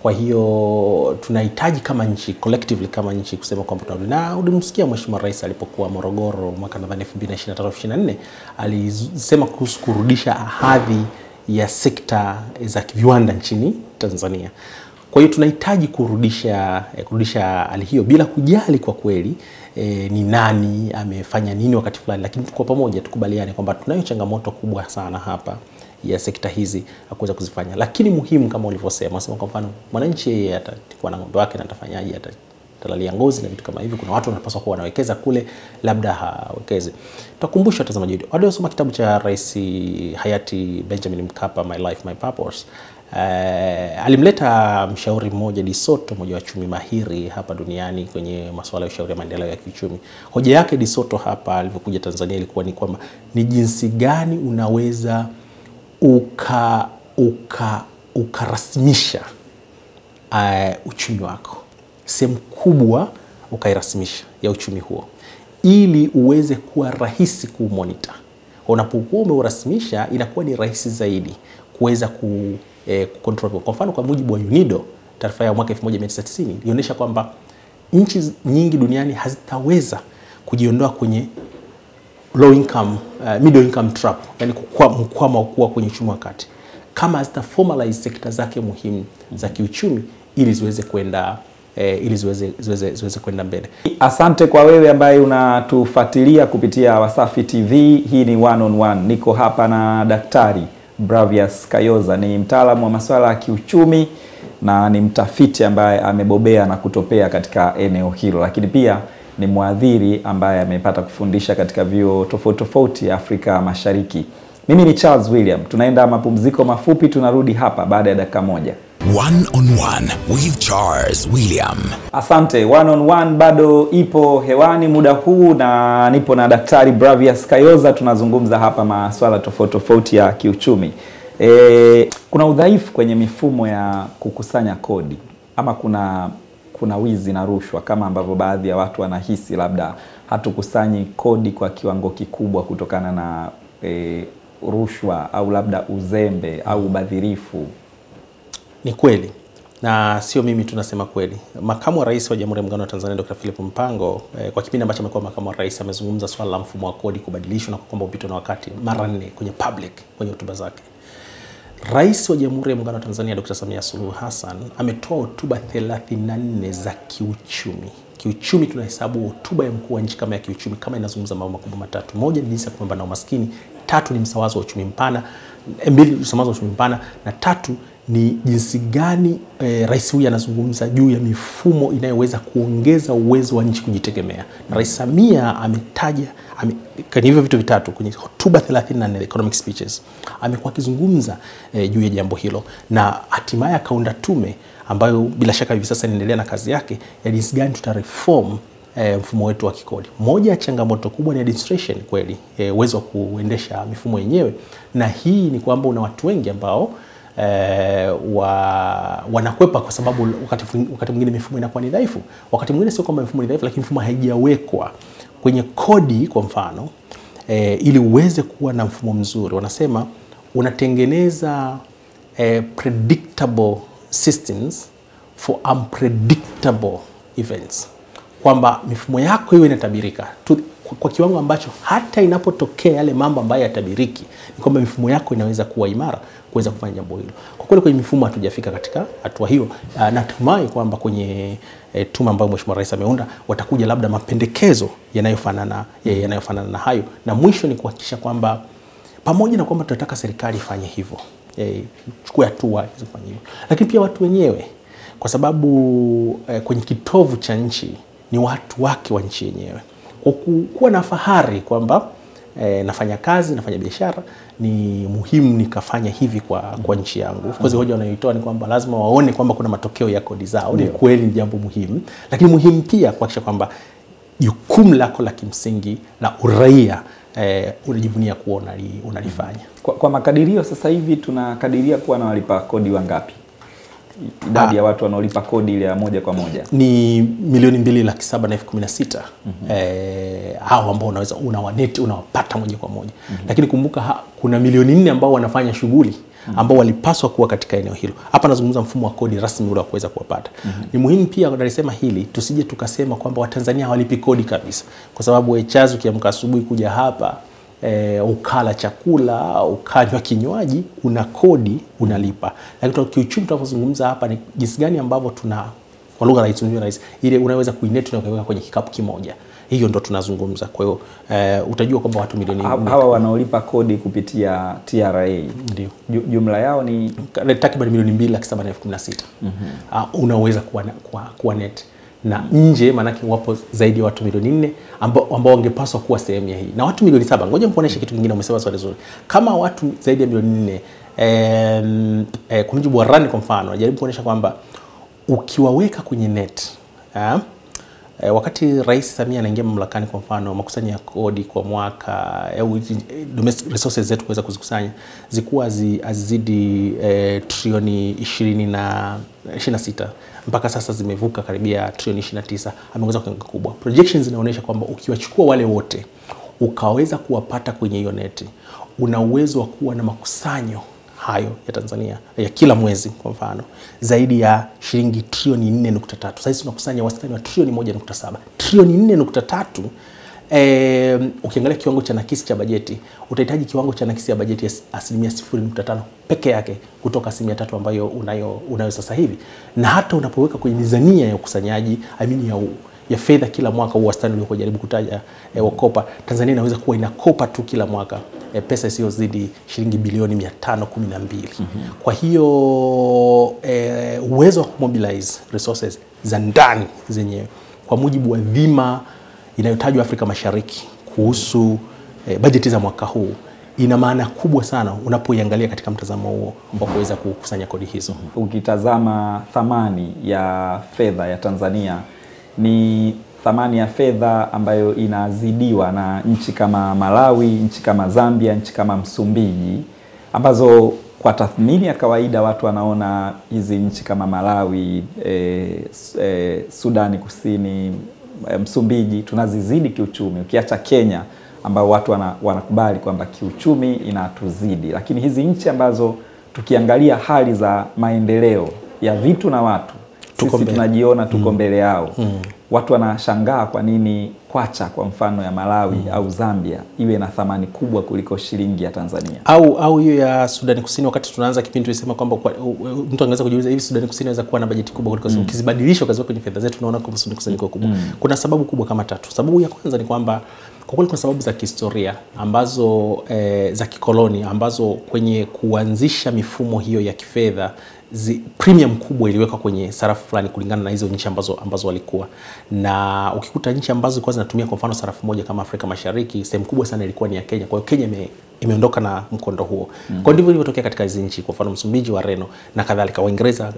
Speaker 3: Kwa hiyo tunahitaji kama nchi, collectively kama nchi, kusema kwamba tunarudi. Na ulimsikia Mheshimiwa Rais alipokuwa Morogoro mwaka 2023-2024 alisema kuhusu kurudisha hadhi ya sekta za viwanda nchini Tanzania. Kwa hiyo tunahitaji kurudisha hali hiyo bila kujali kwa kweli ni nani amefanya nini wakati fulani, lakini kwa pamoja tukubaliane kwamba tunayo changamoto kubwa sana hapa ya sekta hizi kuweza kuzifanya. Lakini muhimu kama ulivyosema, kwa mfano mwananchi atakuwa na ng'ombe wake na atafanyaje, atalalia ngozi na vitu kama hivi. Kuna watu wanapaswa kuwa wanawekeza kule, labda hawekeze. Tutakumbusha watazamaji wetu waliosoma kitabu cha Rais hayati Benjamin Mkapa, My Life My Purpose. Alimleta mshauri mmoja De Soto, mmoja wa wachumi mahiri hapa duniani kwenye masuala ya ushauri ya maendeleo ya kiuchumi. Hoja yake De Soto hapa alivyokuja Tanzania ilikuwa ni kwamba ni jinsi gani unaweza ukarasimisha uchumi wako, sehemu kubwa ukairasimisha ya uchumi huo, ili uweze kuwa rahisi kuumonitor. Unapokuwa umeurasimisha inakuwa ni rahisi zaidi kuweza kucontrol. Kwa mfano, kwa mujibu wa UNIDO, taarifa ya mwaka 1990 ilionyesha kwamba nchi nyingi duniani hazitaweza kujiondoa kwenye low income, middle income trap, yani mkwama wa kuwa kwenye uchumi wa kati, kama hazita formalize sekta zake muhimu za kiuchumi ili ziweze kwenda ziweze kwenda mbele.
Speaker 2: Asante kwa wewe ambaye unatufuatilia kupitia Wasafi TV. Hii ni One on One. Niko hapa na Daktari Bravious Kayoza, ni mtaalamu wa masuala ya kiuchumi na ni mtafiti ambaye amebobea na kutopea katika eneo hilo, lakini pia ni mwadhiri ambaye amepata kufundisha katika vyuo tofauti tofauti Afrika Mashariki. Mimi ni Charles William. Tunaenda mapumziko mafupi, tunarudi hapa baada ya dakika moja.
Speaker 1: One on One with Charles William.
Speaker 2: Asante. One on One bado ipo hewani muda huu na nipo na Daktari Bravious Kayoza. Tunazungumza hapa masuala tofauti tofauti ya kiuchumi. Kuna udhaifu kwenye mifumo ya kukusanya kodi, ama kuna wizi na rushwa, kama ambavyo baadhi ya watu wanahisi labda hatukusanyi kodi kwa kiwango kikubwa kutokana na rushwa au labda uzembe au ubadhirifu.
Speaker 3: Ni kweli, na sio mimi tunasema kweli. Makamu wa Rais wa Jamhuri ya Muungano wa Tanzania Dr. Philip Mpango kwa kipindi ambacho amekuwa makamu wa rais amezungumza swala la mfumo wa kodi kubadilishwa na kwamba upitwe na wakati mara 4 kwenye public, kwenye hotuba zake. Rais wa Jamhuri ya Muungano wa Tanzania Dr. Samia Suluhu Hassan ametoa hotuba 34 za kiuchumi. Kiuchumi tunahesabu hotuba ya mkuu wa nchi kama ya kiuchumi kama inazungumza mambo makubwa matatu. Moja ni jinsi ya kupambana na umaskini, 3 ni msawazo wa uchumi mpana, 2 msawazo wa uchumi mpana, na 3 ni jinsi gani rais huyu anazungumza juu ya mifumo inayoweza kuongeza uwezo wa nchi kujitegemea. Na Rais Samia ametaja kwenye hivyo vitu vitatu kwenye hotuba 34 economic speeches, amekuwa akizungumza juu ya jambo hilo, na hatimaye akaunda tume ambayo bila shaka hivi sasa inaendelea na kazi yake ya jinsi gani tutareform mfumo wetu wa kikodi. Moja ya changamoto kubwa ni administration, kweli uwezo wa kuendesha mifumo yenyewe, na hii ni kwamba una watu wengi ambao wanakwepa kwa sababu wakati mwingine mifumo inakuwa ni dhaifu. Wakati mwingine sio kwamba mifumo ni dhaifu, lakini mifumo haijawekwa kwenye kodi. Kwa mfano ili uweze kuwa na mfumo mzuri, wanasema unatengeneza predictable systems for unpredictable events, kwamba mifumo yako hiyo inatabirika kwa kiwango ambacho hata inapotokea yale mambo ambayo yatabiriki, ni kwamba mifumo yako inaweza kuwa imara kuweza kufanya jambo hilo. Kwa kweli kwenye mifumo hatujafika katika hatua hiyo. Natumai kwamba kwenye tume ambayo Mheshimiwa Rais ameunda watakuja labda mapendekezo yanayofanana na hayo, na mwisho ni kuhakikisha kwamba pamoja na kwamba tunataka serikali ifanye hivyo, chukue hatua hizo kufanya hivyo, lakini pia watu wenyewe, kwa sababu kwenye kitovu cha nchi ni watu wake wa nchi yenyewe, kuwa na fahari kwamba nafanya kazi, nafanya biashara, ni muhimu nikafanya hivi kwa nchi yangu. Of course hoja wanayoitoa ni kwamba lazima waone kwamba kuna matokeo ya kodi zao. Ni kweli, ni jambo muhimu, lakini muhimu pia kuhakikisha kwamba jukumu lako la kimsingi la uraia unajivunia kuwa unalifanya.
Speaker 2: Kwa makadirio sasa hivi tunakadiria kuwa na walipa kodi wangapi? Idadi ya watu wanaolipa kodi ile ya moja kwa moja
Speaker 3: ni 2,716,000. Hao ambao unawapata moja kwa moja. Lakini kumbuka kuna 4,000,000 ambao wanafanya shughuli ambao walipaswa kuwa katika eneo hilo. Hapa nazungumza mfumo wa kodi rasmi ule wa kuweza kuwapata. Ni muhimu pia nalisema hili, tusije tukasema kwamba Watanzania hawalipi kodi kabisa, kwa sababu Charles ukiamka asubuhi kuja hapa ukala chakula, ukanywa kinywaji, una kodi unalipa. Lakini kiuchumi tunapozungumza hapa ni jinsi gani ambavyo kwa lugha rahisi ile unaweza kuinet na kuweka kwenye kikapu kimoja. Hiyo ndo tunazungumza. Kwa hiyo utajua kwamba watu milioni
Speaker 2: hawa wanaolipa kodi kupitia TRA
Speaker 3: ndio
Speaker 2: jumla yao ni
Speaker 3: takriban 2,716,000. Unaweza kuwa net na nje, manake wapo zaidi ya watu milioni 4 ambao wangepaswa kuwa sehemu ya hii, na watu milioni 7. Ngoja mkuoneshe kitu kingine, umesema swali zuri. Kama watu zaidi ya milioni Kwa mujibu wa RAN kwa mfano, najaribu kuonyesha kwamba ukiwaweka kwenye net, wakati Rais Samia anaingia mamlakani kwa mfano, makusanyo ya kodi kwa mwaka domestic resources zetu kuweza kuzikusanya zikuwa azizidi trilioni 26, mpaka sasa zimevuka karibia trilioni 29, ameongeza kwa kiwango kubwa. Projections zinaonyesha kwamba ukiwachukua wale wote ukaweza kuwapata kwenye hiyo neti, una uwezo wa kuwa na makusanyo hayo ya Tanzania ya kila mwezi kwa mfano zaidi ya shilingi trilioni 4.3. Sasa tunakusanya wastani wa trilioni 1.7. Trilioni 4.3, ukiangalia kiwango cha nakisi cha bajeti, utahitaji kiwango cha nakisi ya bajeti ya 0.5% peke yake kutoka 3% ambayo unayo sasa hivi. Na hata unapoweka kwenye mizania ya ukusanyaji ya fedha kila mwaka, wastani uliokuwa jaribu kutaja wakopa, Tanzania inaweza kuwa inakopa tu kila mwaka pesa isiyozidi shilingi bilioni 512. Kwa hiyo uwezo wa kumobilize resources za ndani zenyewe kwa mujibu wa dhima inayotajwa Afrika Mashariki kuhusu bajeti za mwaka huu ina maana kubwa sana unapoiangalia katika mtazamo huo wa kuweza kukusanya kodi hizo.
Speaker 2: Ukitazama thamani ya fedha ya Tanzania ni thamani ya fedha ambayo inazidiwa na nchi kama Malawi, nchi kama Zambia, nchi kama Msumbiji, ambazo kwa tathmini ya kawaida watu wanaona hizi nchi kama Malawi, Sudani Kusini, Msumbiji tunazizidi kiuchumi, ukiacha Kenya ambao watu wanakubali kwamba kiuchumi inatuzidi. Lakini hizi nchi ambazo tukiangalia hali za maendeleo ya vitu na watu, sisi tunajiona tuko mbele yao. Watu wanashangaa kwa nini kwacha kwa mfano ya Malawi au Zambia iwe na thamani kubwa kuliko shilingi ya Tanzania.
Speaker 3: Au hiyo ya Sudani Kusini, wakati tunaanza kipindi tulisema kwamba mtu angeweza kujiuliza hivi Sudani Kusini inaweza kuwa na bajeti kubwa kuliko ukizibadilisha ukaziweka kwenye fedha zetu, tunaona kwamba Sudani Kusini iko kubwa. Kuna sababu kubwa kama 3. Sababu ya kwanza ni kwamba kwa kweli kuna sababu za kihistoria ambazo za kikoloni ambazo kwenye kuanzisha mifumo hiyo ya kifedha premium kubwa iliwekwa kwenye sarafu fulani kulingana na hizo nchi ambazo walikuwa. Na ukikuta nchi ambazo kwa zinatumia kwa mfano sarafu moja kama Afrika Mashariki, sehemu kubwa sana ilikuwa ni ya Kenya. Kwa hiyo Kenya imeondoka na mkondo huo. Kwa ndivyo ilivyotokea katika hizo nchi, kwa mfano Msumbiji, Wareno na kadhalika, Waingereza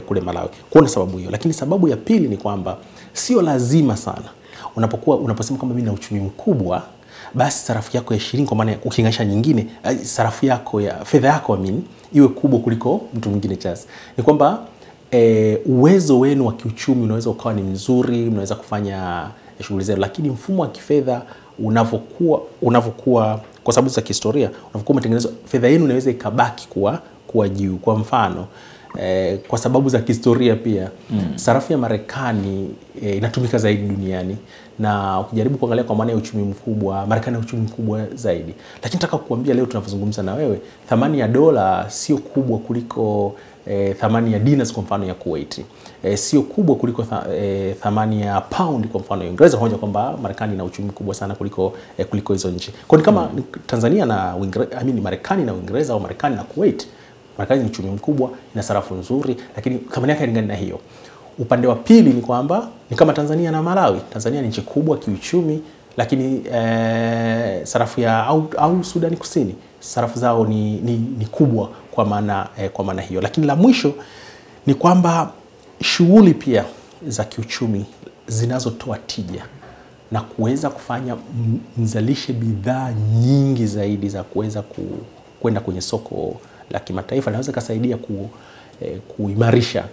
Speaker 3: kule Malawi. Kuna sababu hiyo. Lakini sababu ya pili ni kwamba sio lazima sana unaposema kwamba mimi na uchumi mkubwa basi sarafu yako ya shilingi kwa maana ukilinganisha nyingine sarafu yako ya fedha yako iwe kubwa kuliko mtu mwingine chazi. Ni kwamba uwezo wenu wa kiuchumi unaweza ukawa ni mzuri, unaweza kufanya shughuli zenu, lakini mfumo wa kifedha unavyokuwa kwa sababu za kihistoria, unavyokuwa umetengenezwa, fedha yenu inaweza ikabaki kuwa juu. Kwa mfano kwa sababu za kihistoria pia sarafu ya Marekani inatumika zaidi duniani, na ukijaribu kuangalia kwa maana ya uchumi mkubwa, Marekani uchumi mkubwa zaidi. Lakini nataka kukuambia leo tunapozungumza na wewe, thamani ya dola sio kubwa kuliko thamani ya dinars kwa mfano ya Kuwait. Sio kubwa kuliko thamani ya pound kwa mfano ya Uingereza, hoja kwamba Marekani ina uchumi mkubwa sana kuliko hizo nchi. Kwa ni kama Tanzania na Uingereza, Marekani na Uingereza au Marekani na Kuwait. Marekani ni uchumi mkubwa, ina sarafu nzuri, lakini thamani yake hailingani na hiyo. Upande wa pili ni kwamba ni kama Tanzania na Malawi. Tanzania ni nchi kubwa kiuchumi, lakini sarafu ya au Sudani Kusini, sarafu zao ni kubwa kwa maana hiyo. Lakini la mwisho ni kwamba shughuli pia za kiuchumi zinazotoa tija na kuweza kufanya mzalishe bidhaa nyingi zaidi za kuweza kwenda kwenye soko la kimataifa, naweza kusaidia kuimarisha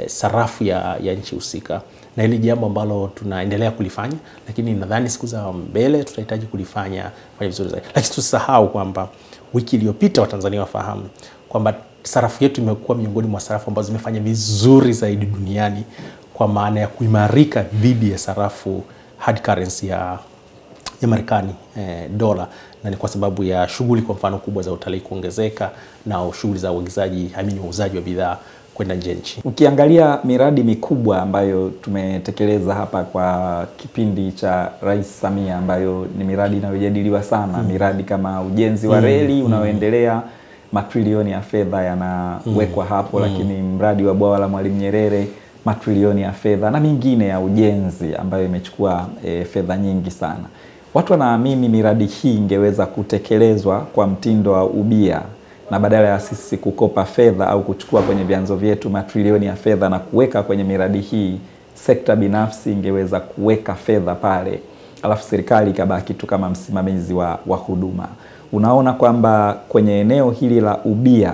Speaker 3: sarafu ya nchi husika. Na hili jambo ambalo tunaendelea kulifanya, lakini nadhani siku za mbele tutahitaji kulifanya vizuri zaidi. Lakini tusisahau kwamba wiki iliyopita Watanzania wafahamu kwamba sarafu yetu imekuwa miongoni mwa sarafu ambazo zimefanya vizuri zaidi duniani kwa maana ya kuimarika dhidi ya sarafu hard currency ya Marekani, dola, na ni kwa sababu ya shughuli kwa mfano kubwa za utalii kuongezeka na shughuli za uuzaji wa bidhaa kwenda nje nchi.
Speaker 2: Ukiangalia miradi mikubwa ambayo tumetekeleza hapa kwa kipindi cha Rais Samia, ambayo ni miradi inayojadiliwa sana, miradi kama ujenzi wa reli unaoendelea, matrilioni ya fedha yanawekwa hapo, lakini mradi wa bwawa la Mwalimu Nyerere, matrilioni ya fedha, na mingine ya ujenzi ambayo imechukua fedha nyingi sana. Watu wanaamini miradi hii ingeweza kutekelezwa kwa mtindo wa ubia, na badala ya sisi kukopa fedha au kuchukua kwenye vyanzo vyetu matrilioni ya fedha na kuweka kwenye miradi hii, sekta binafsi ingeweza kuweka fedha pale, alafu serikali ikabaki tu kama msimamizi wa huduma. Unaona kwamba kwenye eneo hili la ubia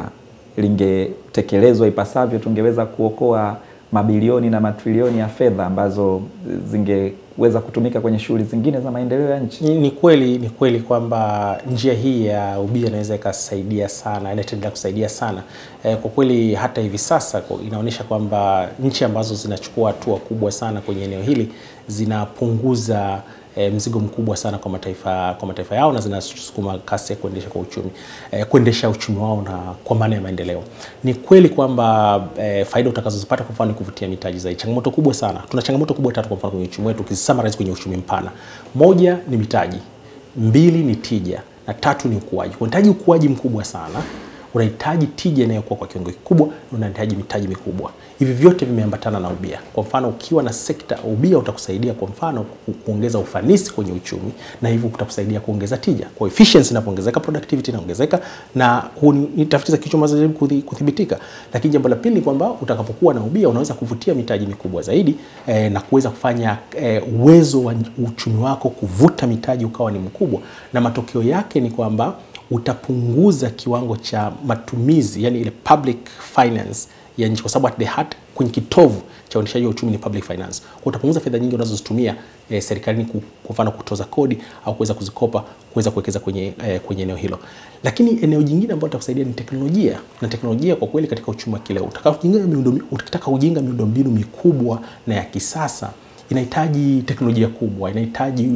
Speaker 2: lingetekelezwa ipasavyo, tungeweza kuokoa mabilioni na matrilioni ya fedha ambazo zingeweza kutumika kwenye shughuli zingine za maendeleo ya nchi.
Speaker 3: Ni kweli kwamba njia hii ya ubia inaweza ikasaidia sana, inaendelea kusaidia sana. Kwa kweli hata hivi sasa inaonyesha kwamba nchi ambazo zinachukua hatua kubwa sana kwenye eneo hili zinapunguza mzigo mkubwa sana kwa mataifa yao, na zinasukuma kasi ya kuendesha uchumi wao na kwa maana ya maendeleo. Ni kweli kwamba faida utakazozipata kwa mfano kuvutia mitaji zaidi. Changamoto kubwa sana. Tuna changamoto kubwa tatu kwa mfano kwenye uchumi wetu, ukisummarize kwenye uchumi mpana. Moja ni mitaji, mbili ni tija, na tatu ni ukuaji. Unahitaji ukuaji mkubwa sana, unahitaji tija inayokuwa kwa kiwango kikubwa, na unahitaji mitaji mikubwa. Hivi vyote vimeambatana na ubia. Kwa mfano ukiwa na sekta ubia utakusaidia kwa mfano kuongeza ufanisi kwenye uchumi, na hivyo kutakusaidia kuongeza tija. Kwa efficiency inapoongezeka, productivity inaongezeka, na ni tafiti za kiuchumi zinajaribu kudhibitika. Lakini jambo la pili ni kwamba utakapokuwa na ubia unaweza kuvutia mitaji mikubwa zaidi na kuweza kufanya uwezo wa uchumi wako kuvuta mitaji ukawa ni mkubwa, na matokeo yake ni kwamba utapunguza kiwango cha matumizi, yani ile public finance ya nchi, kwa sababu at the heart, kwenye kitovu cha uendeshaji wa uchumi ni public finance. Kwa utapunguza fedha nyingi unazozitumia serikalini kwa mfano kutoza kodi au kuweza kuzikopa, kuweza kuwekeza kwenye eneo hilo. Lakini eneo jingine ambalo litakusaidia ni teknolojia. Na teknolojia kwa kweli katika uchumi wa kileo, utakataka kujenga miundombinu mikubwa na ya kisasa, inahitaji teknolojia kubwa, inahitaji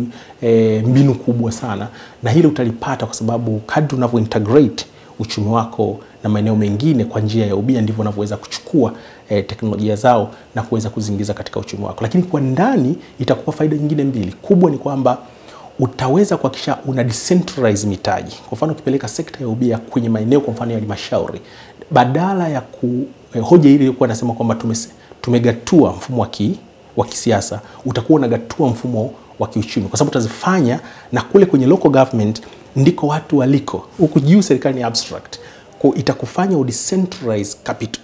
Speaker 3: mbinu kubwa sana, na hilo utalipata kwa sababu kadri unavyo integrate uchumi wako na maeneo mengine kwa njia ya ubia, ndivyo unavyoweza kuchukua teknolojia zao na kuweza kuzingiza katika uchumi wako. Lakini kwa ndani itakupa faida nyingine mbili. Kubwa ni kwamba utaweza kuhakikisha una decentralize mitaji. Kwa mfano ukipeleka sekta ya ubia kwenye maeneo kwa mfano ya halmashauri, badala ya hoja ile ilikuwa nasema kwamba tumegatua mfumo wa kisiasa, utakuwa unagatua mfumo wa kiuchumi, kwa sababu utazifanya na kule kwenye local government ndiko watu waliko. Huku juu serikali ni abstract. Kwa itakufanya udecentralize capital,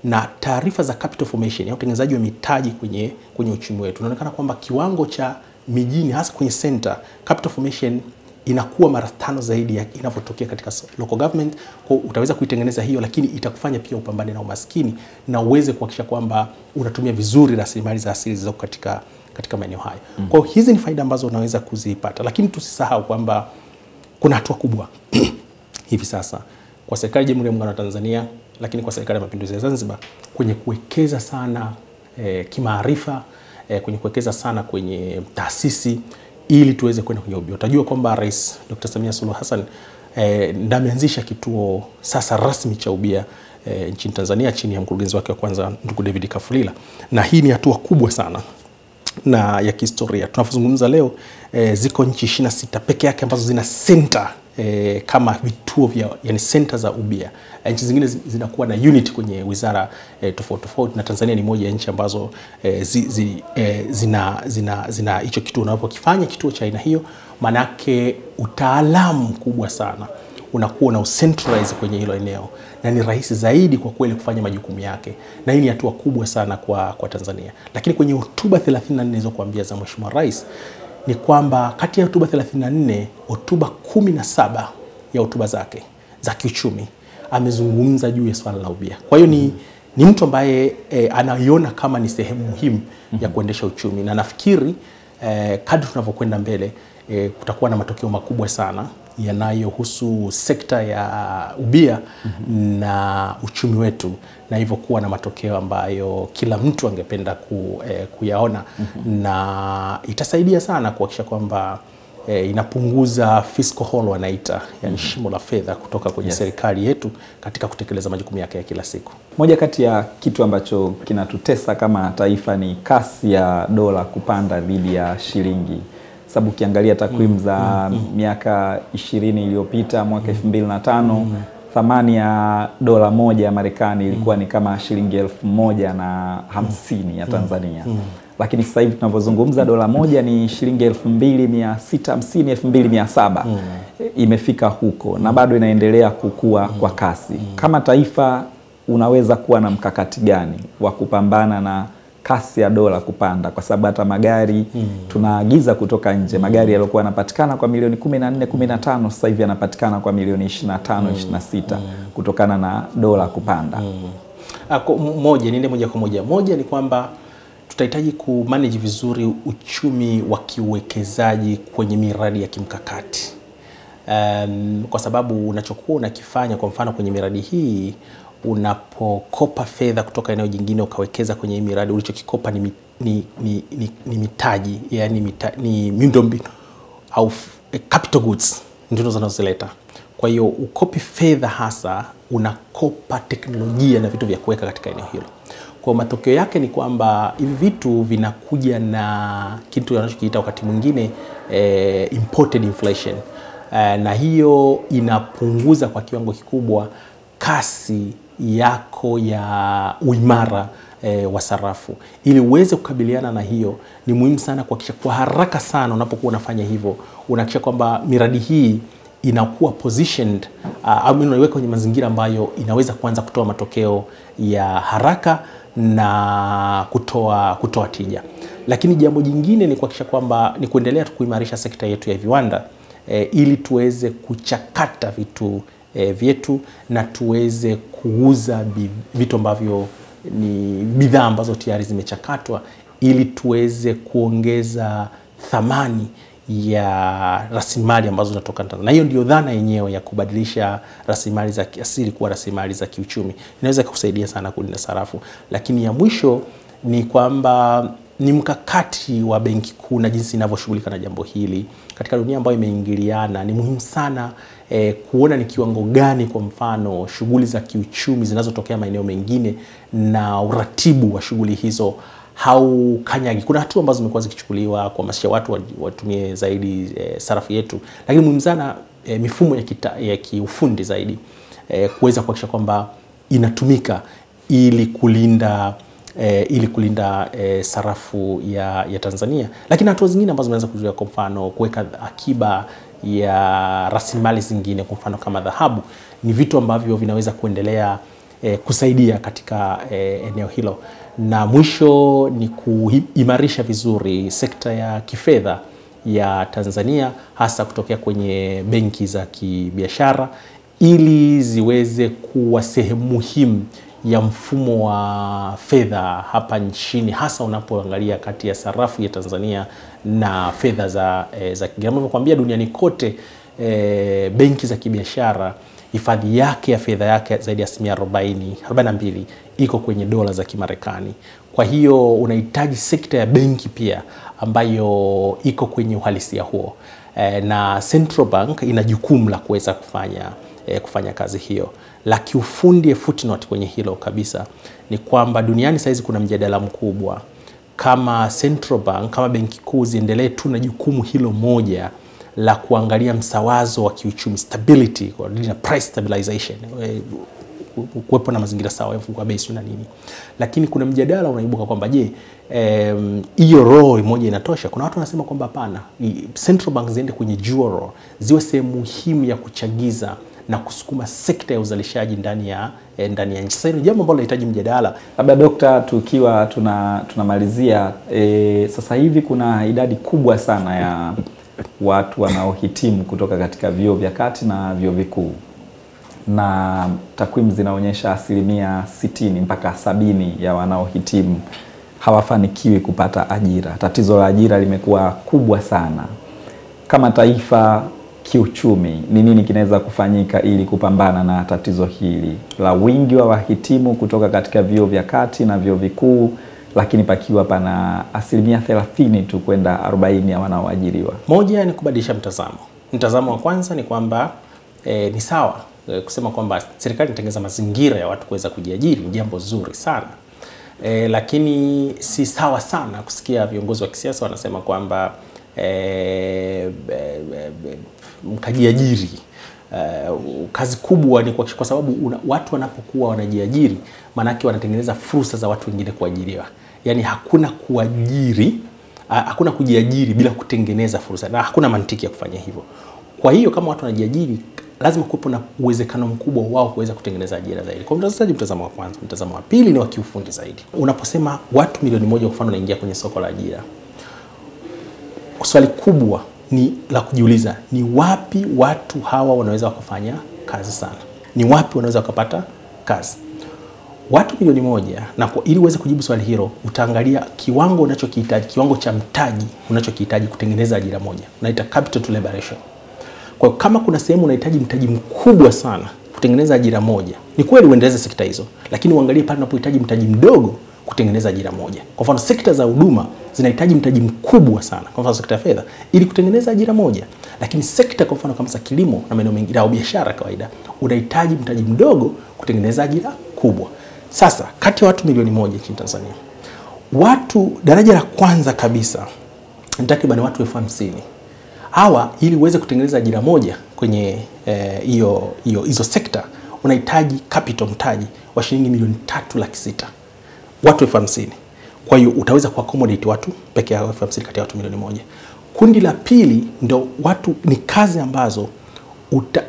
Speaker 3: na taarifa za capital formation ya utengenezaji wa mitaji kwenye uchumi wetu. Inaonekana kwamba kiwango cha mijini hasa kwenye center capital formation inakuwa mara 5 zaidi ya inavyotokea katika local government. Kwa utaweza kuitengeneza hiyo, lakini itakufanya pia upambane na umaskini na uweze kuhakikisha kwamba unatumia vizuri rasilimali za asili zilizo katika maeneo hayo. Kwa hizi ni faida ambazo unaweza kuzipata, lakini tusisahau kwamba kuna hatua kubwa hivi sasa kwa serikali ya Jamhuri ya Muungano wa Tanzania, lakini kwa serikali ya Mapinduzi ya Zanzibar kwenye kuwekeza sana kimaarifa, kwenye kuwekeza sana kwenye taasisi ili tuweze kwenda kwenye ubia. Utajua kwamba Rais Dr. Samia Suluhu Hassan ndiye ameanzisha kituo sasa rasmi cha ubia nchini Tanzania chini ya mkurugenzi wake wa kwanza ndugu David Kafulila, na hii ni hatua kubwa sana na ya kihistoria. Tunapozungumza leo ziko nchi 26 peke yake ambazo zina center kama vituo yani center za ubia. Nchi zingine zinakuwa na unit kwenye wizara tofauti, na Tanzania ni moja ya nchi ambazo zina hicho kituo. Unapokifanya kituo cha aina hiyo, manake utaalamu kubwa sana unakuwa na centralize kwenye hilo eneo, na ni rahisi zaidi kwa kweli kufanya majukumu yake, na hii ni hatua kubwa sana kwa Tanzania. Lakini kwenye hotuba 34 nilizokuambia za Mheshimiwa Rais ni kwamba kati ya hotuba 34, hotuba 17 ya hotuba zake za kiuchumi amezungumza juu ya swala la ubia. Kwa hiyo ni mtu ambaye anaiona kama ni sehemu muhimu ya kuendesha uchumi, na nafikiri kadri tunavyokwenda mbele kutakuwa na matokeo makubwa sana yanayohusu sekta ya ubia na uchumi wetu, na hivyo kuwa na matokeo ambayo kila mtu angependa kuyaona, na itasaidia sana kuhakikisha kwamba inapunguza fiscal hole wanaita, yani shimo la fedha kutoka kwenye serikali yetu katika kutekeleza majukumu yake ya kila siku.
Speaker 2: Moja kati ya kitu ambacho kinatutesa kama taifa ni kasi ya dola kupanda dhidi ya shilingi. Sababu ukiangalia takwimu za miaka 20 iliyopita, mwaka 2005, thamani ya dola moja ya Marekani ilikuwa ni kama shilingi 1,050 ya Tanzania. lakini sasa hivi tunavyozungumza dola moja ni shilingi 2650 2700. Imefika huko na bado inaendelea kukua kwa kasi. Kama taifa unaweza kuwa na mkakati gani wa kupambana na kasi ya dola kupanda, kwa sababu hata magari tunaagiza kutoka nje, magari yaliokuwa yanapatikana kwa milioni 14 15 sasa hivi yanapatikana kwa milioni 25 26 kutokana na dola kupanda.
Speaker 3: Niende moja kwa moja. Moja ni kwamba tutahitaji kumanage vizuri uchumi wa kiuwekezaji kwenye miradi ya kimkakati. Kwa sababu unachokuwa unakifanya, kwa mfano kwenye miradi hii, unapokopa fedha kutoka eneo jingine ukawekeza kwenye miradi, ulichokikopa ni mitaji, yani ni miundombinu au capital goods ndio zinazoleta. Kwa hiyo ukopi fedha, hasa unakopa teknolojia na vitu vya kuweka katika eneo hilo. Kwa matokeo yake ni kwamba hivi vitu vinakuja na kitu wanachokiita wakati mwingine imported inflation. Na hiyo inapunguza kwa kiwango kikubwa kasi yako ya uimara wa sarafu. Ili uweze kukabiliana na hiyo, ni muhimu sana kuhakikisha kwa haraka sana unapokuwa unafanya hivyo, unahakikisha kwamba miradi hii inakuwa positioned au unaiweka kwenye mazingira ambayo inaweza kuanza kutoa matokeo ya haraka na kutoa tija. Lakini jambo jingine ni kuhakikisha kwamba ni kuendelea kuimarisha sekta yetu ya viwanda ili tuweze kuchakata vitu vyetu na tuweze kuuza vitu ambavyo ni bidhaa ambazo tayari zimechakatwa, ili tuweze kuongeza thamani ya rasilimali ambazo zinatoka Tanzania. Na hiyo ndio dhana yenyewe ya kubadilisha rasilimali za kiasili kuwa rasilimali za kiuchumi. Inaweza kusaidia sana kulinda sarafu. Lakini ya mwisho ni kwamba ni mkakati wa Benki Kuu na jinsi inavyoshughulika na jambo hili katika dunia ambayo imeingiliana. Ni muhimu sana kuona ni kiwango gani, kwa mfano, shughuli za kiuchumi zinazotokea maeneo mengine na uratibu wa shughuli hizo haukanyagi. Kuna hatua ambazo zimekuwa zikichukuliwa kuhamasisha watu watumie zaidi sarafu yetu, lakini muhimu sana mifumo ya kiufundi zaidi kuweza kuhakikisha kwamba inatumika ili kulinda sarafu ya Tanzania. Lakini hatua zingine ambazo zinaweza kuzuia, kwa mfano kuweka akiba ya rasilimali zingine, kwa mfano kama dhahabu, ni vitu ambavyo vinaweza kuendelea kusaidia katika eneo hilo. Na mwisho ni kuimarisha vizuri sekta ya kifedha ya Tanzania, hasa kutokea kwenye benki za kibiashara, ili ziweze kuwa sehemu muhimu ya mfumo wa fedha hapa nchini, hasa unapoangalia kati ya sarafu ya Tanzania na fedha za kigeni. Nakwambia duniani kote benki za kibiashara, hifadhi yake ya fedha yake zaidi ya 42% iko kwenye dola za Kimarekani. Kwa hiyo unahitaji sekta ya benki pia ambayo iko kwenye uhalisia huo. Na Central Bank ina jukumu la kuweza kufanya kazi hiyo. La kiufundi, footnote kwenye hilo kabisa, ni kwamba duniani saizi kuna mjadala mkubwa kama Central Bank, kama benki kuu ziendelee tu na jukumu hilo moja la kuangalia msawazo wa kiuchumi, stability, kwa price stabilization, kuwepo na mazingira sawa ya mfumuko wa bei na nini. Lakini kuna mjadala unaibuka kwamba je, hiyo role moja inatosha? Kuna watu wanasema kwamba hapana, Central Bank ziende kwenye dual role, ziwe sehemu muhimu ya kuchagiza na kusukuma sekta ya uzalishaji ndani ya nchi. Sasa ni jambo ambalo linahitaji mjadala.
Speaker 2: Labda Dokta, tukiwa tunamalizia, sasa hivi kuna idadi kubwa sana ya watu wanaohitimu kutoka katika vyuo vya kati na vyuo vikuu, na takwimu zinaonyesha 60% mpaka 70% ya wanaohitimu hawafanikiwi kupata ajira. Tatizo la ajira limekuwa kubwa sana. Kama taifa kiuchumi, ni nini kinaweza kufanyika ili kupambana na tatizo hili la wingi wa wahitimu kutoka katika vyuo vya kati na vyuo vikuu, lakini pakiwa pana 30% tu kwenda 40% ya wanaoajiriwa? Moja
Speaker 3: ni kubadilisha mtazamo. Mtazamo wa kwanza ni kwamba ni sawa kusema kwamba serikali inatengeneza mazingira ya watu kuweza kujiajiri, ni jambo zuri sana. Lakini si sawa sana kusikia viongozi wa kisiasa wanasema kwamba mkajiajiri. Kazi kubwa ni kwa sababu watu wanapokuwa wanajiajiri, maana yake wanatengeneza fursa za watu wengine kuajiriwa. Yani hakuna kujiajiri bila kutengeneza fursa, na hakuna mantiki ya kufanya hivyo. Kwa hiyo kama watu wanajiajiri, lazima kuwepo na uwezekano mkubwa wao kuweza kutengeneza ajira zaidi. Kwa mtazamaji, mtazamo wa kwanza. Mtazamo wa pili ni wa kiufundi zaidi. Unaposema watu milioni 1 kwa mfano wanaingia kwenye soko la ajira, swali kubwa ni la kujiuliza, ni wapi watu hawa wanaweza wakafanya kazi sana? Ni wapi wanaweza wakapata kazi? Watu milioni 1, na ili uweze kujibu swali hilo, utaangalia kiwango unachokihitaji, kiwango cha mtaji unachokihitaji kutengeneza ajira moja. Unaita capital to labor ratio. Kwa hiyo kama kuna sehemu unahitaji mtaji mkubwa sana kutengeneza ajira moja, ni kweli uendeleze sekta hizo, lakini uangalie pale unapohitaji mtaji mdogo kutengeneza ajira moja. Kwa mfano sekta za huduma zinahitaji mtaji mkubwa sana, kwa mfano sekta ya fedha, ili kutengeneza ajira moja. Lakini sekta kwa mfano kama za kilimo na maeneo mengine au biashara kawaida, unahitaji mtaji mdogo kutengeneza ajira kubwa. Sasa kati ya watu milioni 1 nchini Tanzania, watu daraja la kwanza kabisa ni takriban watu 50,000. Hawa ili uweze kutengeneza ajira moja kwenye hizo sekta, unahitaji capital, mtaji wa shilingi milioni 3,600,000. Watu 50,000. Kwa hiyo utaweza kuaccommodate watu peke yao 50,000 kati ya watu milioni 1. Kundi la pili ndio watu, ni kazi ambazo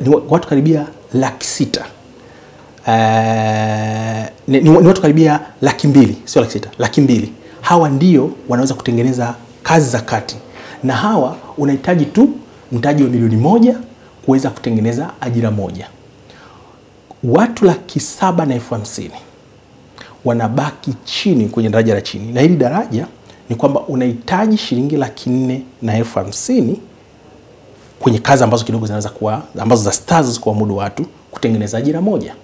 Speaker 3: ni watu karibia 600,000. Ni watu karibia 200,000, sio 600,000, 200,000. Hawa ndio wanaweza kutengeneza kazi za kati, na hawa unahitaji tu mtaji wa milioni 1 kuweza kutengeneza ajira moja. Watu 750,000 wanabaki chini kwenye daraja la chini, na hili daraja ni kwamba unahitaji shilingi 450,000 kwenye kazi ambazo kidogo zinaweza kuwa, ambazo za stars kwa muda watu kutengeneza ajira moja.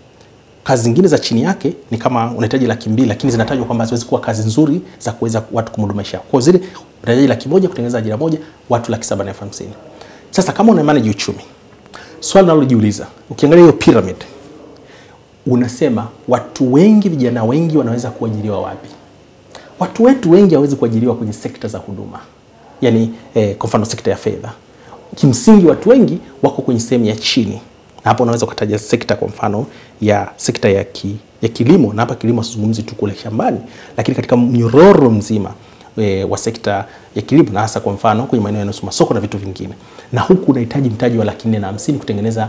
Speaker 3: Kazi zingine za chini yake ni kama unahitaji 200,000, lakini zinatajwa kwamba haziwezi kuwa kazi nzuri za kuweza watu kumudu maisha. Kwa zile unahitaji 100,000 kutengeneza ajira moja, watu 750,000. Sasa kama una manage uchumi, swali nalojiuliza, ukiangalia hiyo pyramid, unasema watu wengi, vijana wengi wanaweza kuajiriwa wapi? Watu wetu wengi hawezi kuajiriwa kwenye sekta za huduma. Yaani kwa mfano sekta ya fedha. Kimsingi watu wengi wako kwenye sehemu ya chini. Na hapo unaweza kutaja sekta kwa mfano ya sekta ya kilimo, na hapa kilimo sizungumzi tu kule shambani, lakini katika mnyororo mzima wa sekta ya kilimo, na hasa kwa mfano kwenye maeneo ya masoko na vitu vingine. Na huku unahitaji mtaji wa 450,000 kutengeneza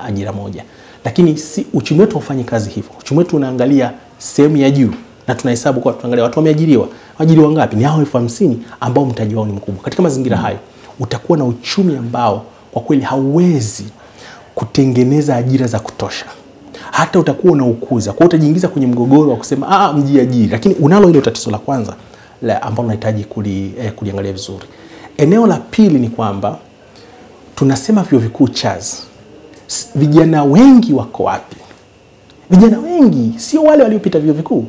Speaker 3: ajira moja. Lakini si uchumi wetu ufanye kazi hivyo. Uchumi wetu unaangalia sehemu ya juu, na tunahesabu kwa tunaangalia watu wameajiriwa. Waajiriwa ngapi? Ni hao 50,000 ambao mtaji wao ni mkubwa. Katika mazingira hayo, utakuwa na uchumi ambao kwa kweli hauwezi kutengeneza ajira za kutosha. Hata utakuwa unaukuza. Kwa hiyo utajiingiza kwenye mgogoro wa kusema mjiajiri, lakini unalo ile tatizo la kwanza ambalo unahitaji kuliangalia vizuri. Eneo la pili ni kwamba tunasema vyuo vikuu Charles. Vijana wengi wako wapi? Vijana wengi sio wale waliopita vyuo vikuu.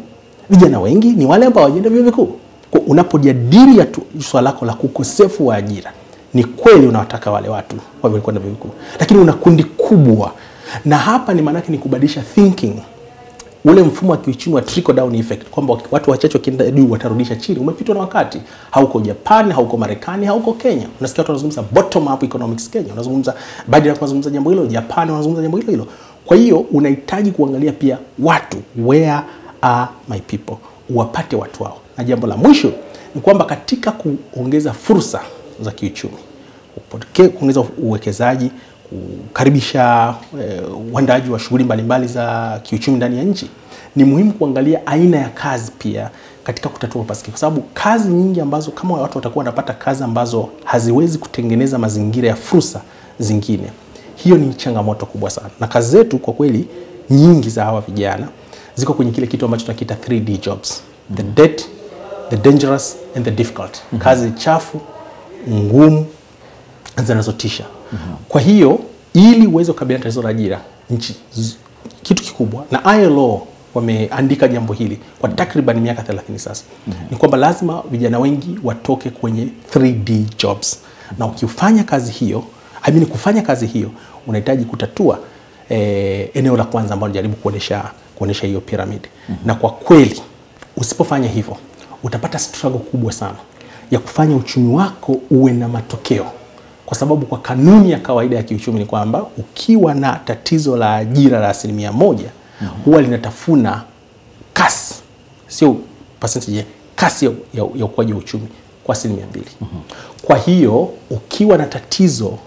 Speaker 3: Vijana wengi ni wale ambao hawajaenda vyuo vikuu. Kwa unapojadili swala lako la kukosefu wa ajira, ni kweli unawataka wale watu walikuwa na vyuo vikuu, lakini una kundi kubwa. Na hapa ni maana yake ni kubadilisha thinking. Ule mfumo wa kiuchumi wa trickle down effect, kwamba watu wachache wakienda juu watarudisha chini, umepitwa na wakati. Hauko Japan, hauko Marekani, hauko Kenya. Unasikia watu wanazungumza bottom up economics Kenya, unazungumza Biden anazungumza jambo hilo, Japan wanazungumza jambo hilo. Kwa hiyo unahitaji kuangalia pia watu, where are my people, uwapate watu wao. Na jambo la mwisho ni kwamba katika kuongeza fursa za kiuchumi, kuongeza uwekezaji, kukaribisha uandaji wa shughuli mbalimbali za kiuchumi ndani ya nchi, ni muhimu kuangalia aina ya kazi pia katika kutatua umaskini, kwa sababu kazi nyingi ambazo kama watu watakuwa wanapata kazi ambazo haziwezi kutengeneza mazingira ya fursa zingine, hiyo ni changamoto kubwa sana. Na kazi zetu kwa kweli nyingi za hawa vijana ziko kwenye kile kitu ambacho tunakiita 3D jobs. The dead, the dangerous and the difficult. Kazi chafu, ngumu, zinazotisha. Kwa hiyo ili uweze kukabiliana na tatizo la ajira nchi, kitu kikubwa, na ILO wameandika jambo hili kwa takriban miaka 30 sasa, ni kwamba lazima vijana wengi watoke kwenye 3D jobs. Na ukifanya kazi hiyo, kufanya kazi hiyo, unahitaji kutatua eneo la kwanza ambalo jaribu kuonesha hiyo pyramid. Na kwa kweli usipofanya hivyo, utapata struggle kubwa sana ya kufanya uchumi wako uwe na matokeo. Kwa sababu kwa kanuni ya kawaida ya kiuchumi ni kwamba ukiwa na tatizo la ajira la 1%, huwa linatafuna kasi, sio percentage, kasi ya ukuaji wa uchumi kwa 2%. Kwa hiyo ukiwa na tatizo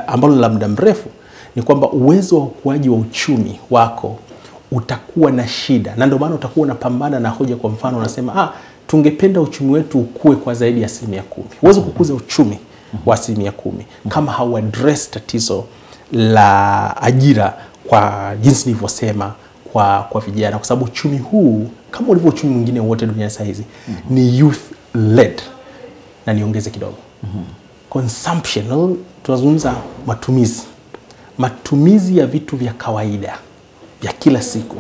Speaker 3: ambalo la muda mrefu, ni kwamba uwezo wa ukuaji wa uchumi wako utakuwa na shida, na ndio maana utakuwa unapambana na hoja. Kwa mfano unasema tungependa uchumi wetu ukue kwa zaidi ya 10%. Huwezi kukuza uchumi wa 10% kama hauaddress tatizo la ajira kwa jinsi nilivyosema kwa vijana, kwa sababu uchumi huu kama ulivyo uchumi mwingine wote duniani sasa hizi ni youth led. Na niongeze kidogo consumption, tunazungumza matumizi ya vitu vya kawaida ya kila siku.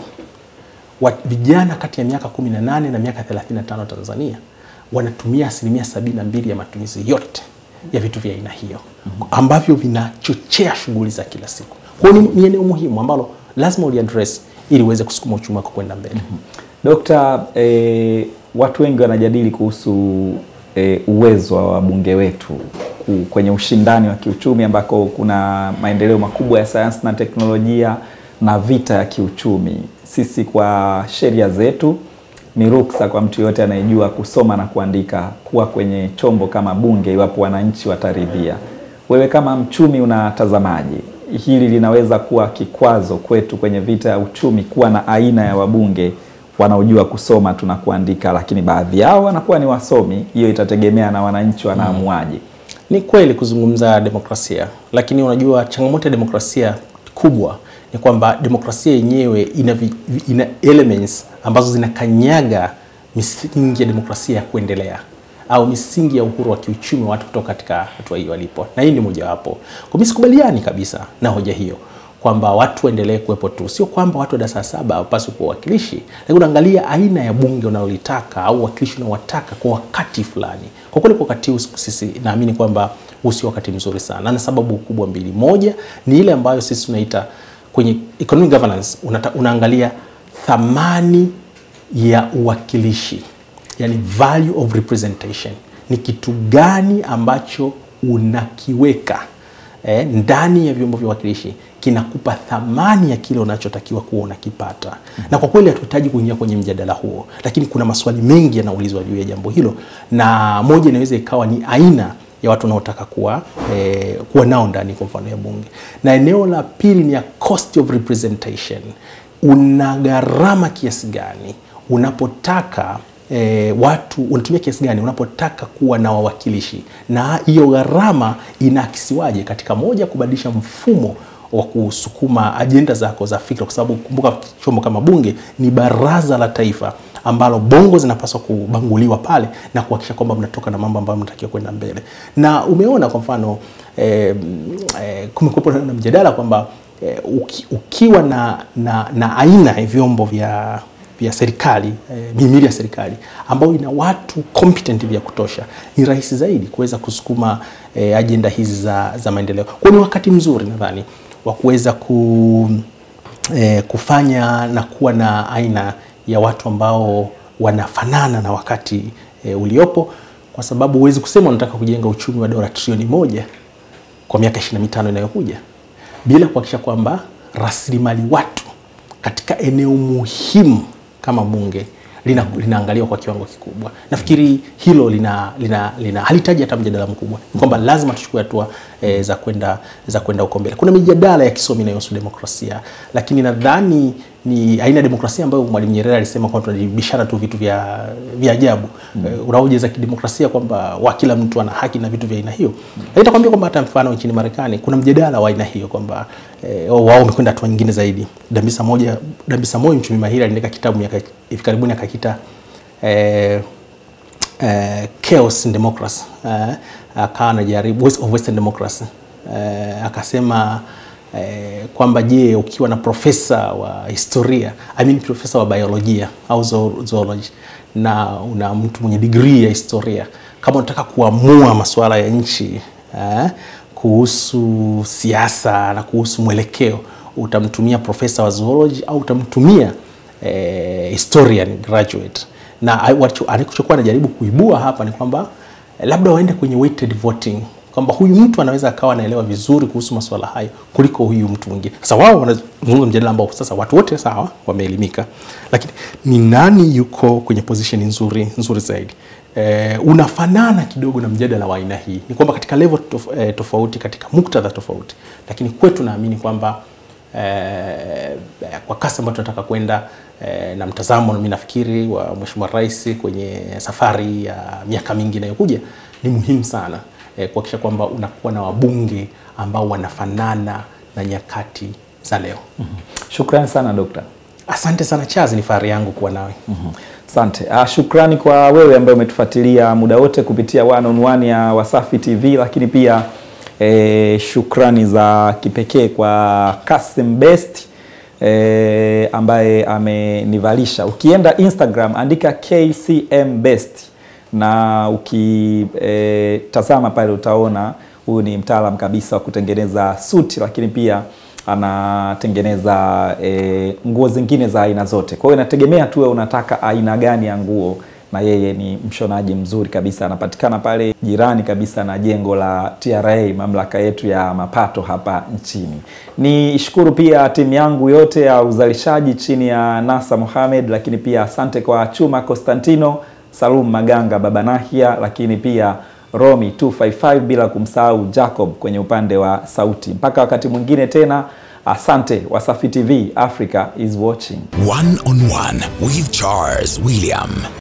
Speaker 3: Vijana kati ya miaka 18 na miaka 35 Tanzania wanatumia 72% ya matumizi yote ya vitu vya aina hiyo, ambavyo vinachochea shughuli za kila siku. Kwa hiyo ni eneo muhimu ambalo lazima uliaddress ili uweze kusukuma uchumi wako kwenda mbele.
Speaker 2: Dr. Watu wengi wanajadili kuhusu uwezo wa wabunge wetu kwenye ushindani wa kiuchumi, ambako kuna maendeleo makubwa ya sayansi na teknolojia na vita ya kiuchumi. Sisi kwa sheria zetu ni ruksa kwa mtu yote anayejua kusoma na kuandika kuwa kwenye chombo kama bunge, iwapo wananchi wataridhia. Wewe kama mchumi unatazamaje? Hili linaweza kuwa kikwazo kwetu kwenye vita ya uchumi kuwa na aina ya wabunge wanaojua kusoma na kuandika, lakini baadhi yao wanakuwa ni wasomi? Hiyo itategemea na wananchi wanaamuaje.
Speaker 3: Ni kweli kuzungumza demokrasia, lakini unajua changamoto ya demokrasia kubwa ni kwamba demokrasia yenyewe ina elements ambazo zinakanyaga misingi ya demokrasia ya kuendelea au misingi ya uhuru wa kiuchumi watu kutoka katika hatua hiyo walipo, na hii ni mojawapo. Kwa mimi sikubaliani kabisa na hoja hiyo kwamba watu waendelee kuwepo tu. Sio kwamba watu wa darasa 7 hawapaswi kuwa wakilishi, lakini unaangalia aina ya bunge unalolitaka au wakilishi unaowataka kwa wakati fulani. Kwa kweli kwa wakati huu sisi naamini kwamba huu sio wakati mzuri sana, na sababu kubwa mbili. Moja ni ile ambayo sisi tunaita kwenye economic governance, unaangalia thamani ya uwakilishi, yani value of representation. Ni kitu gani ambacho unakiweka ndani ya vyombo vya uwakilishi kinakupa thamani ya kile unachotakiwa kuwa unakipata. Na kwa kweli hatuhitaji kuingia kwenye mjadala huo, lakini kuna maswali mengi yanaulizwa juu ya jambo hilo, na moja inaweza ikawa ni aina ya watu wanaotaka kuwa nao ndani kwa mfano ya bunge. Na eneo la pili ni ya cost of representation. Una gharama kiasi gani unapotaka watu, unatumia kiasi gani unapotaka kuwa na wawakilishi, na hiyo gharama inaakisiwaje katika moja kubadilisha mfumo wa kusukuma ajenda zako za fikra, kwa sababu kumbuka chombo kama bunge ni baraza la taifa ambalo bongo zinapaswa kubanguliwa pale na kuhakikisha kwamba mnatoka na mambo ambayo mnatakiwa kwenda mbele. Na umeona kwa mfano kumekuwa na mjadala kwamba ukiwa na aina ya vyombo vya serikali, mihimili ya serikali ambao ina watu competent vya kutosha, ni rahisi zaidi kuweza kusukuma ajenda hizi za maendeleo. Kwa ni wakati mzuri nadhani wa kuweza kufanya na kuwa na aina ya watu ambao wanafanana na wakati uliopo, kwa sababu huwezi kusema unataka kujenga uchumi wa dola trilioni 1 kwa miaka 25 inayokuja bila kuhakikisha kwamba rasilimali watu katika eneo muhimu kama bunge linaangaliwa kwa kiwango kikubwa. Nafikiri hilo halitaji hata mjadala mkubwa. Ni kwamba lazima tuchukue hatua za kwenda huko mbele. Kuna mijadala ya kisomi inayohusu demokrasia, lakini nadhani ni aina ya demokrasia ambayo Mwalimu Nyerere alisema kwamba tunajibishana tu vitu vya ajabu. Unaoje za kidemokrasia kwamba kila mtu ana haki na vitu vya aina hiyo. Nitakwambia kwamba hata mfano nchini Marekani kuna mjadala wa aina hiyo kwamba wao wamekwenda hatua nyingine zaidi. Dambisa Moyo mchumi mahiri aliandika kitabu hivi karibuni akakita Chaos in Democracy, akawa anajaribu of Western Democracy. Akasema kwamba je, ukiwa na profesa wa historia, profesa wa biolojia au zoology, na una mtu mwenye degree ya historia, kama unataka kuamua masuala ya nchi kuhusu siasa na kuhusu mwelekeo, utamtumia profesa wa zoology au utamtumia historian graduate? Na alichokuwa anajaribu kuibua hapa ni kwamba labda waende kwenye weighted voting kwamba huyu mtu anaweza akawa anaelewa vizuri kuhusu masuala hayo kuliko huyu mtu mwingine. Sasa wao wanazungumza mjadala ambao sasa watu wote sawa wameelimika, lakini ni nani yuko kwenye position nzuri zaidi. Unafanana kidogo na mjadala wa aina hii, ni kwamba katika level tofauti, katika muktadha tofauti, lakini kwetu naamini kwamba kwa kasi ambayo tunataka kwenda na mtazamo, na mimi nafikiri wa Mheshimiwa Rais kwenye safari ya miaka mingi inayokuja, ni muhimu sana kuhakikisha kwamba unakuwa na wabunge ambao wanafanana na nyakati za leo.
Speaker 2: Shukrani sana Dr.
Speaker 3: Asante sana Charles, ni fahari yangu kuwa nawe.
Speaker 2: Asante. Shukrani kwa wewe ambaye umetufuatilia muda wote kupitia One on One ya Wasafi TV, lakini pia shukrani za kipekee kwa Kasim Best ambaye amenivalisha. Ukienda Instagram andika KCM Best na ukitazama pale utaona huyu ni mtaalamu kabisa wa kutengeneza suti, lakini pia anatengeneza nguo zingine za aina zote. Kwa hiyo inategemea tu wewe unataka aina gani ya nguo, na yeye ni mshonaji mzuri kabisa. Anapatikana pale jirani kabisa na jengo la TRA, mamlaka yetu ya mapato hapa nchini. Ni shukuru pia timu yangu yote ya uzalishaji chini ya Nasa Mohamed, lakini pia asante kwa Chuma Constantino, Salum Maganga, Baba Nahia, lakini pia Romi 255, bila kumsahau Jacob kwenye upande wa sauti. Mpaka wakati mwingine tena, asante. Wasafi TV, Africa is watching.
Speaker 1: One on One with Charles William.